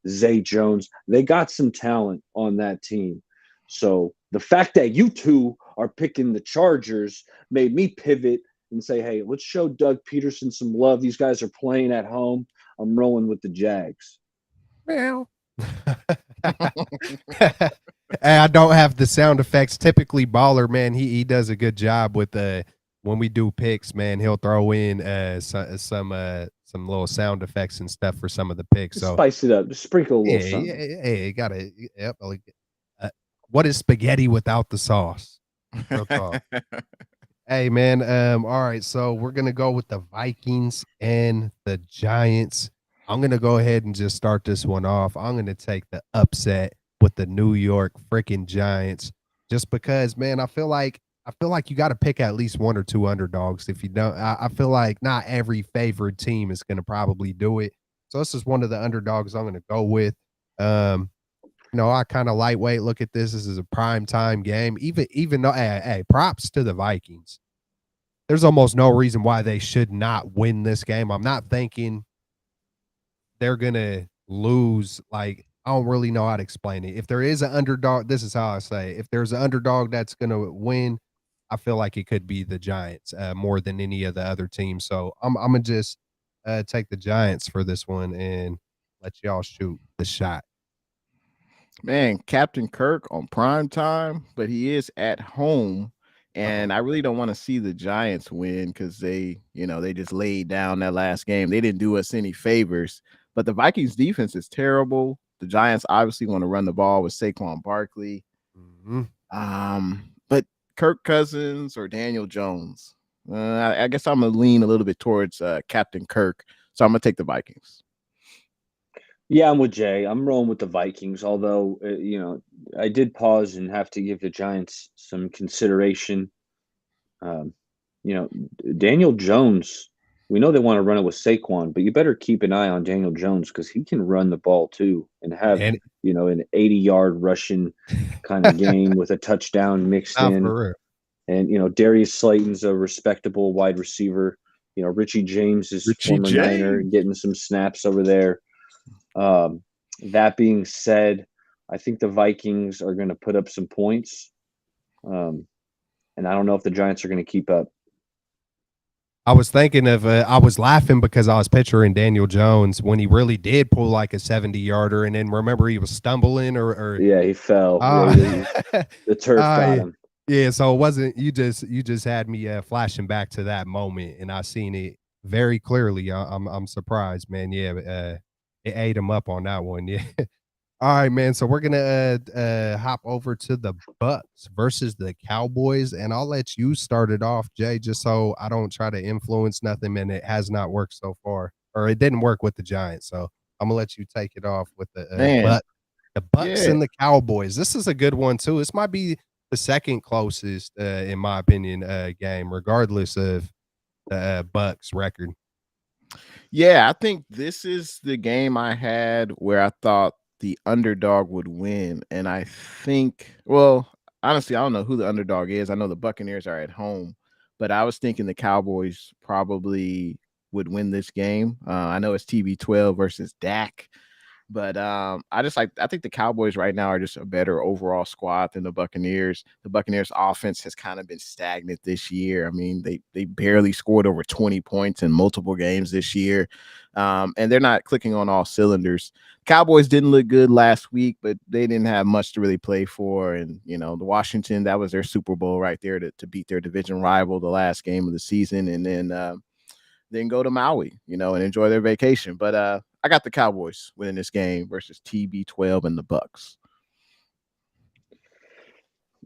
Zay Jones, they got some talent on that team. So the fact that you two are picking the Chargers made me pivot and say, hey, let's show Doug Peterson some love. These guys are playing at home. I'm rolling with the Jags. Well, I don't have the sound effects. Typically, Baller, man, he does a good job with when we do picks, man. He'll throw in some little sound effects and stuff for some of the picks. So spice it up, just sprinkle a little something. Yeah, you gotta. Yep. What is spaghetti without the sauce? Hey, man. All right, so we're gonna go with the Vikings and the Giants. I'm gonna go ahead and just start this one off. I'm gonna take the upset with the New York freaking Giants, just because, man, I feel like you got to pick at least one or two underdogs. If you don't, I feel like not every favorite team is going to probably do it. So this is one of the underdogs I'm going to go with. I kind of lightweight look at this. This is a prime time game. Even though, hey, props to the Vikings. There's almost no reason why they should not win this game. I'm not thinking they're going to lose. Like, I don't really know how to explain it. If there is an underdog, this is how I say, if there's an underdog that's going to win, I feel like it could be the Giants more than any of the other teams. So I'm going to just take the Giants for this one and let y'all shoot the shot. Man, Captain Kirk on prime time, but he is at home. And I really don't want to see the Giants win because they just laid down that last game. They didn't do us any favors. But the Vikings defense is terrible. The Giants obviously want to run the ball with Saquon Barkley. Mm-hmm. But Kirk Cousins or Daniel Jones, I guess I'm going to lean a little bit towards Captain Kirk. So I'm going to take the Vikings. Yeah, I'm with Jay. I'm rolling with the Vikings, although, I did pause and have to give the Giants some consideration. Daniel Jones, we know they want to run it with Saquon, but you better keep an eye on Daniel Jones because he can run the ball too and have, an 80-yard rushing kind of game with a touchdown mixed in. For real. And, Darius Slayton's a respectable wide receiver. Richie James is former Niner getting some snaps over there. That being said, I think the Vikings are going to put up some points. And I don't know if the Giants are going to keep up. I was thinking of, I was laughing because I was picturing Daniel Jones when he really did pull like a 70-yarder. And then remember he was stumbling or yeah, he fell. The turf got him. Yeah. So it wasn't, you just had me flashing back to that moment and I seen it very clearly. I'm surprised, man. Yeah. It ate him up on that one. Yeah. All right, man. So we're gonna hop over to the Bucks versus the Cowboys, and I'll let you start it off, Jay, just so I don't try to influence nothing. And it has not worked so far, or it didn't work with the Giants. So I'm gonna let you take it off with the Bucks. The Bucks Yeah. and the Cowboys. This is a good one too. This might be the second closest, in my opinion, game, regardless of the Bucks record. Yeah, I think this is the game I had where I thought the underdog would win. And I think, well, honestly, I don't know who the underdog is. I know the Buccaneers are at home, but I was thinking the Cowboys probably would win this game. I know it's TB12 versus Dak. But I think the Cowboys right now are just a better overall squad than the Buccaneers. The Buccaneers offense has kind of been stagnant this year. I mean, they barely scored over 20 points in multiple games this year. And they're not clicking on all cylinders. Cowboys didn't look good last week, but they didn't have much to really play for. And, you know, the Washington, that was their Super Bowl right there to beat their division rival the last game of the season. And then go to Maui, you know, and enjoy their vacation. But I got the Cowboys winning this game versus TB12 and the Bucks.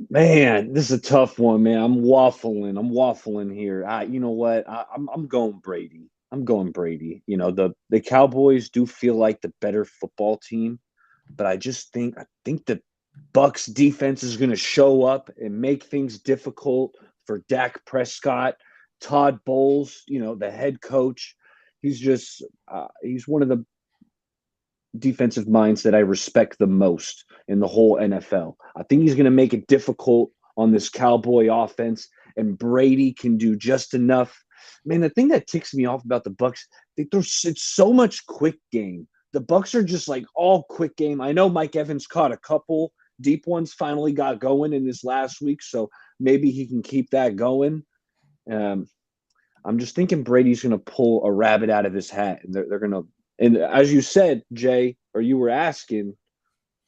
Man, this is a tough one, man. I'm waffling here. You know what? I'm going Brady. I'm going Brady. You know, the Cowboys do feel like the better football team, but I think the Bucks defense is going to show up and make things difficult for Dak Prescott. Todd Bowles, you know, the head coach. He's just he's one of the defensive minds that I respect the most in the whole NFL. I think he's going to make it difficult on this Cowboy offense, and Brady can do just enough. Man, the thing that ticks me off about the Bucks, it's so much quick game. The Bucks are just like all quick game. I know Mike Evans caught a couple deep ones, finally got going in this last week, so maybe he can keep that going. I'm just thinking Brady's going to pull a rabbit out of his hat, and they're going to. And as you said, Jay, or you were asking,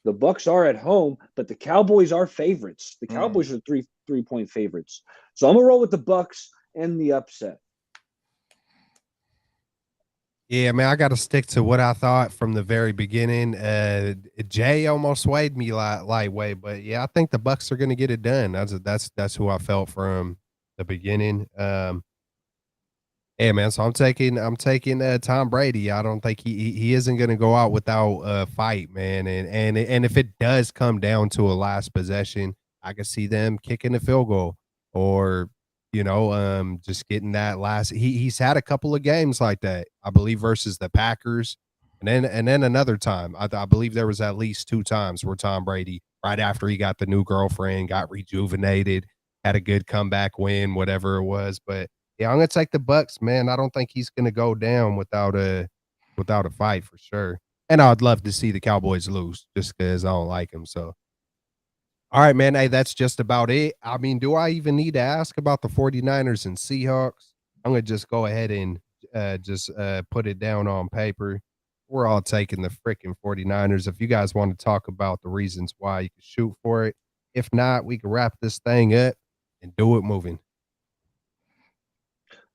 the Bucks are at home, but the Cowboys are favorites. The Cowboys are 3-point favorites. So I'm gonna roll with the Bucks and the upset. Yeah, man, I got to stick to what I thought from the very beginning. Jay almost swayed me lightweight, but yeah, I think the Bucks are going to get it done. That's who I felt from the beginning. Yeah, man. So I'm taking Tom Brady. I don't think he isn't going to go out without a fight, man. And if it does come down to a last possession, I can see them kicking a field goal or just getting that last. He's had a couple of games like that, I believe, versus the Packers, and then another time. I believe there was at least 2 times where Tom Brady, right after he got the new girlfriend, got rejuvenated, had a good comeback win, whatever it was, but. Yeah, I'm gonna take the Bucks, man. I don't think he's gonna go down without a fight for sure. And I'd love to see the Cowboys lose just because I don't like them. So, all right, man. Hey, that's just about it. I mean, do I even need to ask about the 49ers and Seahawks? I'm gonna just go ahead and just put it down on paper. We're all taking the freaking 49ers. If you guys want to talk about the reasons why, you can shoot for it. If not, we can wrap this thing up and do it moving.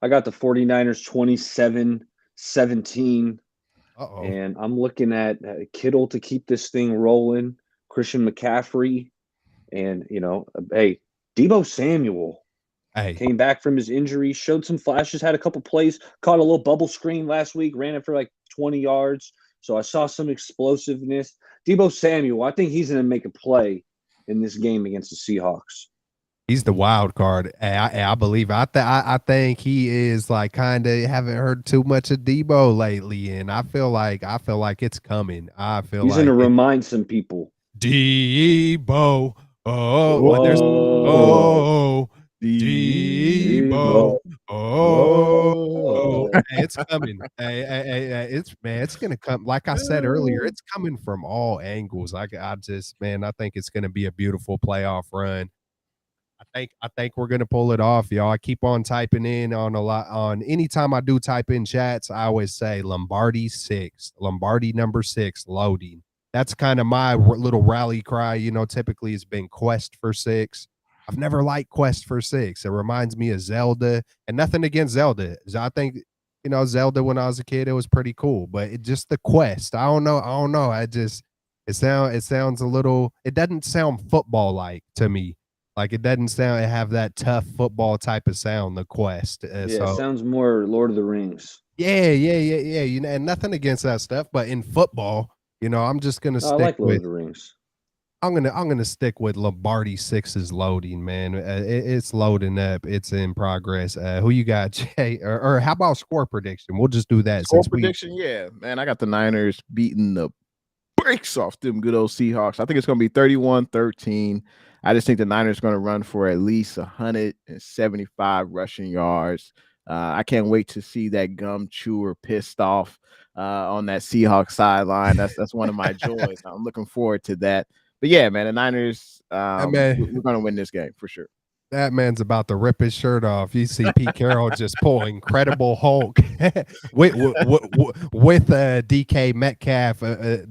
I got the 49ers 27-17. And I'm looking at Kittle to keep this thing rolling, Christian McCaffrey, and, hey, Deebo Samuel came back from his injury, showed some flashes, had a couple plays, caught a little bubble screen last week, ran it for like 20 yards. So I saw some explosiveness. Deebo Samuel, I think he's going to make a play in this game against the Seahawks. He's the wild card. I believe. I think he is like kind of haven't heard too much of Deebo lately, and I feel like it's coming. I feel he's like going to remind some people. Deebo. Deebo. It's coming. It's gonna come. Like I said earlier, it's coming from all angles. I think it's gonna be a beautiful playoff run. I think we're gonna pull it off, y'all. I keep on typing in on anytime I do type in chats, I always say Lombardi number 6 loading. That's kind of my little rally cry. Typically it's been Quest for 6. I've never liked Quest for 6. It reminds me of Zelda, and nothing against Zelda. I think Zelda when I was a kid, it was pretty cool, but it just the Quest. I don't know. It sounds a little. It doesn't sound football like to me. Like it doesn't have that tough football type of sound, the Quest. It sounds more Lord of the Rings. Yeah. And nothing against that stuff, but in football, You know, I'm just gonna No, I stick like Lord with of the Rings. I'm gonna stick with Lombardi 6's loading, man. It's loading up. It's in progress. Who you got, Jay? Or how about score prediction? We'll just do that Score since we prediction, yeah, man. I got the Niners beating the breaks off them good old Seahawks. I think it's going to be 31-13. I just think the Niners are going to run for at least 175 rushing yards. I can't wait to see that gum chewer pissed off on that Seahawks sideline. That's one of my joys. I'm looking forward to that. But yeah, man, the Niners, we're going to win this game for sure. That man's about to rip his shirt off. You see Pete Carroll just pull Incredible Hulk with DK Metcalf.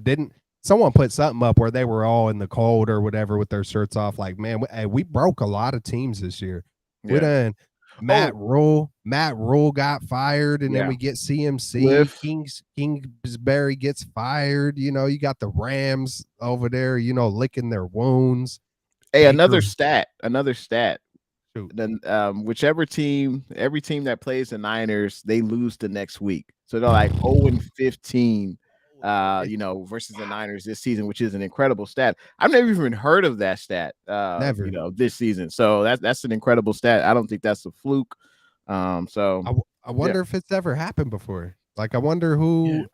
Didn't someone put something up where they were all in the cold or whatever with their shirts off? Like, man, we broke a lot of teams this year. Yeah. We done Matt Rule got fired, and then we get CMC. Kingsbury gets fired. You know, you got the Rams over there, you know, licking their wounds. Hey, another stat. Shoot. Then every team that plays the Niners, they lose the next week. So they're like 0-15, you know, versus the Niners this season, which is an incredible stat. I've never even heard of that stat, Never. you know, this season. So that's an incredible stat. I don't think that's a fluke. So I wonder if it's ever happened before. Like, I wonder who.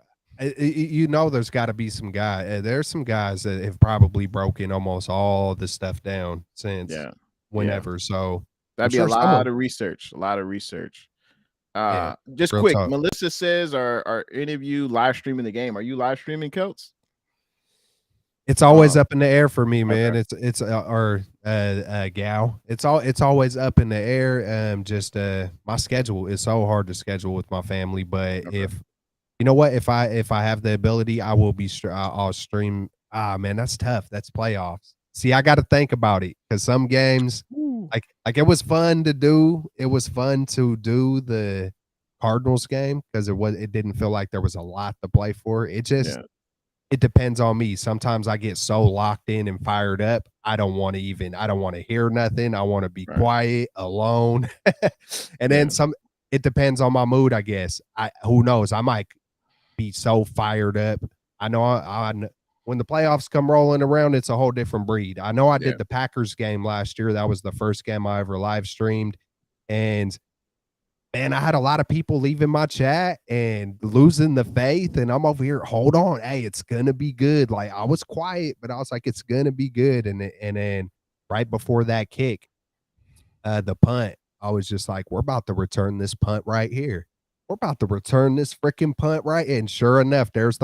You know, there's got to be some guy. There's some guys that have probably broken almost all the stuff down since whenever. So that'd be a lot of research. Just quick, talk. Melissa says, are any of you live streaming the game? Are you live streaming, Coates? It's always up in the air for me, man. Okay. It's gal. It's always up in the air. Just my schedule is so hard to schedule with my family, but if you know what, if I have the ability, I will be. I'll stream. Man, that's tough. That's playoffs. See, I got to think about it because some games, like it was fun to do. It was fun to do the Cardinals game because it didn't feel like there was a lot to play for. It just it depends on me. Sometimes I get so locked in and fired up. I don't want to hear nothing. I want to be quiet, alone, and then some. It depends on my mood, I guess. Who knows? I might be so fired up. I know when the playoffs come rolling around, it's a whole different breed. I know I did the Packers game last year. That was the first game I ever live streamed. And man, I had a lot of people leaving my chat and losing the faith. And I'm over here, hold on. Hey, it's going to be good. Like, I was quiet, but I was like, it's going to be good. And then right before that kick, the punt, I was just like, we're about to return this punt right here. We're about to return this freaking punt right. And sure enough, there's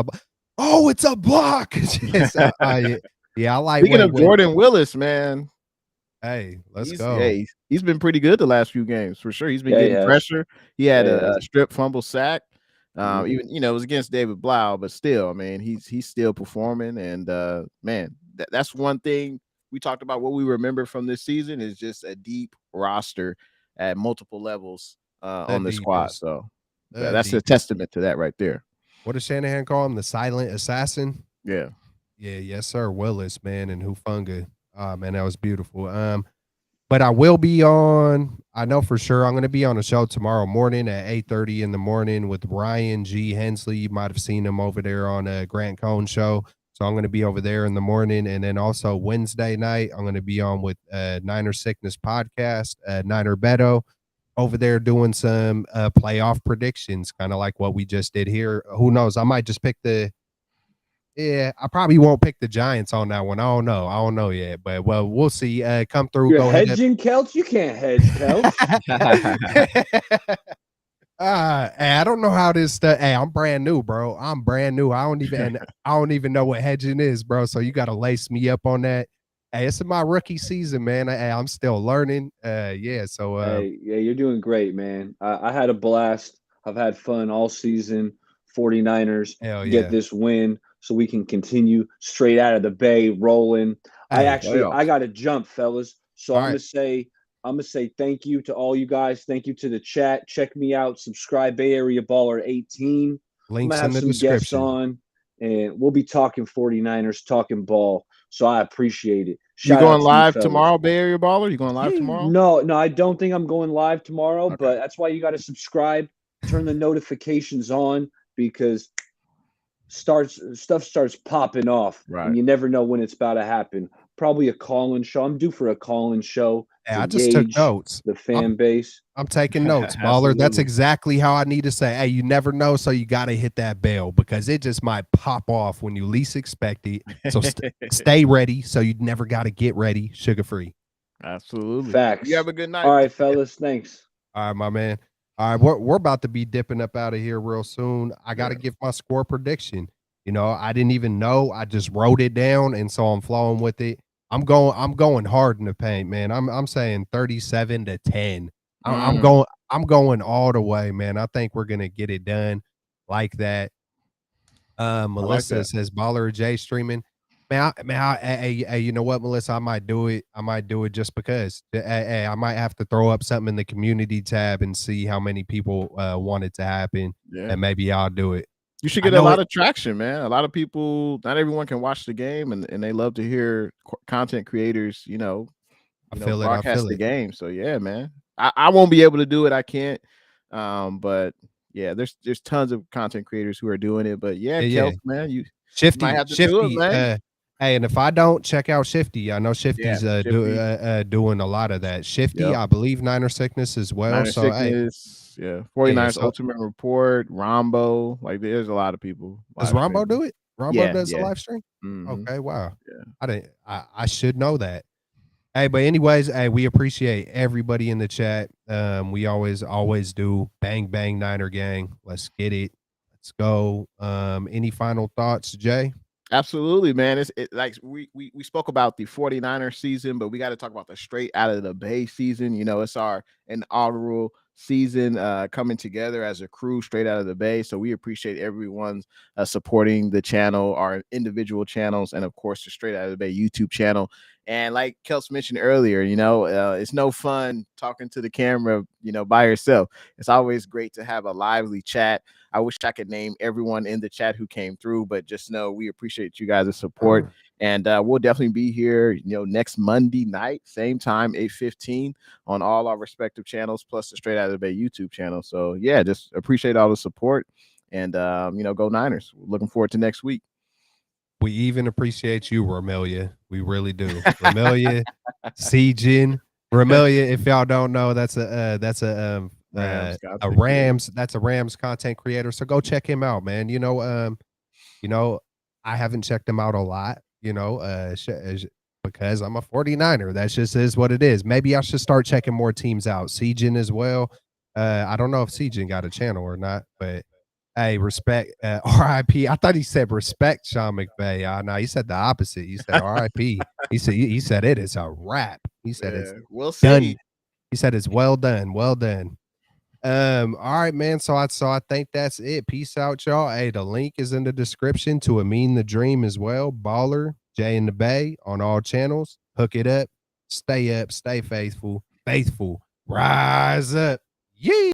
it's a block. I like. Speaking of Jordan Willis, man. Hey, let's go. He's been pretty good the last few games for sure. He's been getting pressure. He had a strip fumble sack. Even it was against David Blau, but still, I mean, he's still performing. And man, that's one thing we talked about. What we remember from this season is just a deep roster at multiple levels on the squad. So that's a testament to that right there. What does Shanahan call him? The silent assassin? Yeah. Yes, sir. Willis, man, and Hufanga. Man, that was beautiful. But I will be on, I know for sure I'm going to be on a show tomorrow morning at 8:30 in the morning with Ryan G. Hensley. You might have seen him over there on a Grant Cohn show. So I'm going to be over there in the morning. And then also Wednesday night, I'm going to be on with Niner Sickness Podcast, Niner Beto, over there doing some playoff predictions, kind of like what we just did here. Who knows? I might just pick I probably won't pick the Giants on that one. I don't know yet, but well, we'll see. Come through. You're hedging, Kelch? You can't hedge, Kelch. Hey, I don't know how this stuff. Hey, I'm brand new, bro. I'm brand new. I don't even know what hedging is, bro. So you got to lace me up on that. Hey, it's my rookie season, man. I'm still learning. So you're doing great, man. I had a blast. I've had fun all season. 49ers get this win so we can continue straight out of the Bay rolling. I got to jump, fellas. So I'm gonna say thank you to all you guys. Thank you to the chat. Check me out. Subscribe, BayAreaBaller18. Links in the description. Guests on, and we'll be talking 49ers, talking ball. So I appreciate it. You going live tomorrow, Bay Area Baller? You going live tomorrow? No, I don't think I'm going live tomorrow, but that's why you got to subscribe, turn the notifications on, because stuff starts popping off, Right. and you never know when it's about to happen. Probably a call-in show. I'm due for a call-in show Hey, to I just took gauge notes. the fan base. I'm taking notes, baller. That's Absolutely. exactly how I need to say. Hey, you never know, so you got to hit that bell because it just might pop off when you least expect it. So stay ready, so you never got to get ready. Sugar free. Absolutely. Facts. You have a good night. All right, fellas. Thanks. All right, my man. All right, we're about to be dipping up out of here real soon. I got to give my score prediction. You know, I didn't even know. I just wrote it down, and so I'm flowing with it. I'm going hard in the paint, man. I'm saying 37-10. I'm going all the way, man. I think we're gonna get it done like that. Melissa that. says Baller J streaming. Hey, you know what, Melissa? I might do it. I might do it just because. Hey, I might have to throw up something in the community tab and see how many people want it to happen, and maybe I'll do it. You should get a lot of traction, man. A lot of people, not everyone can watch the game, and they love to hear content creators, broadcast the game. So yeah, man. I won't be able to do it. I can't. But yeah, there's tons of content creators who are doing it. But yeah, Kels, man, you might have to do it, man. Hey, and if I don't, check out Shifty. I know Shifty's doing a lot of that. Shifty, I believe Niner Sickness as well. Niner Sickness. Yeah, 49ers Ultimate Report, Rombo. Like, there's a lot of people. Does Rombo do it? Rombo does a live stream? Mm-hmm. Okay, wow. Yeah. I should know that. Hey, but anyways, hey, we appreciate everybody in the chat. We always do. Bang, bang, Niner gang. Let's get it. Let's go. Any final thoughts, Jay? Absolutely, man. It's like we spoke about the 49er season, but we got to talk about the straight out of the Bay season. You know, it's our inaugural season coming together as a crew straight out of the Bay. So we appreciate everyone's supporting the channel, our individual channels, and of course the Straight Out of the Bay YouTube channel. And like Kels mentioned earlier, it's no fun talking to the camera, by yourself. It's always great to have a lively chat. I wish I could name everyone in the chat who came through, but just know we appreciate you guys' support. And we'll definitely be here, next Monday night, same time, 8:15 on all our respective channels, plus the Straight Out of the Bay YouTube channel. So yeah, just appreciate all the support, and go Niners. Looking forward to next week. We even appreciate you, Romelia. We really do. Romelia, Seijin, Romelia. If y'all don't know, that's a Rams content creator. So go check him out, man. I haven't checked him out a lot, because I'm a 49er. That just is what it is. Maybe I should start checking more teams out. Seijin as well. I don't know if Seijin got a channel or not, but hey, respect, RIP. I thought he said respect Sean McVay. No, he said the opposite. He said RIP. He said it is a wrap. He said it's we'll see. Done. He said it's well done. Well done. All right, man. So I think that's it. Peace out, y'all. Hey, the link is in the description to Amin the Dream as well. Baller, Jay in the Bay on all channels. Hook it up. Stay faithful. Rise up. Yee.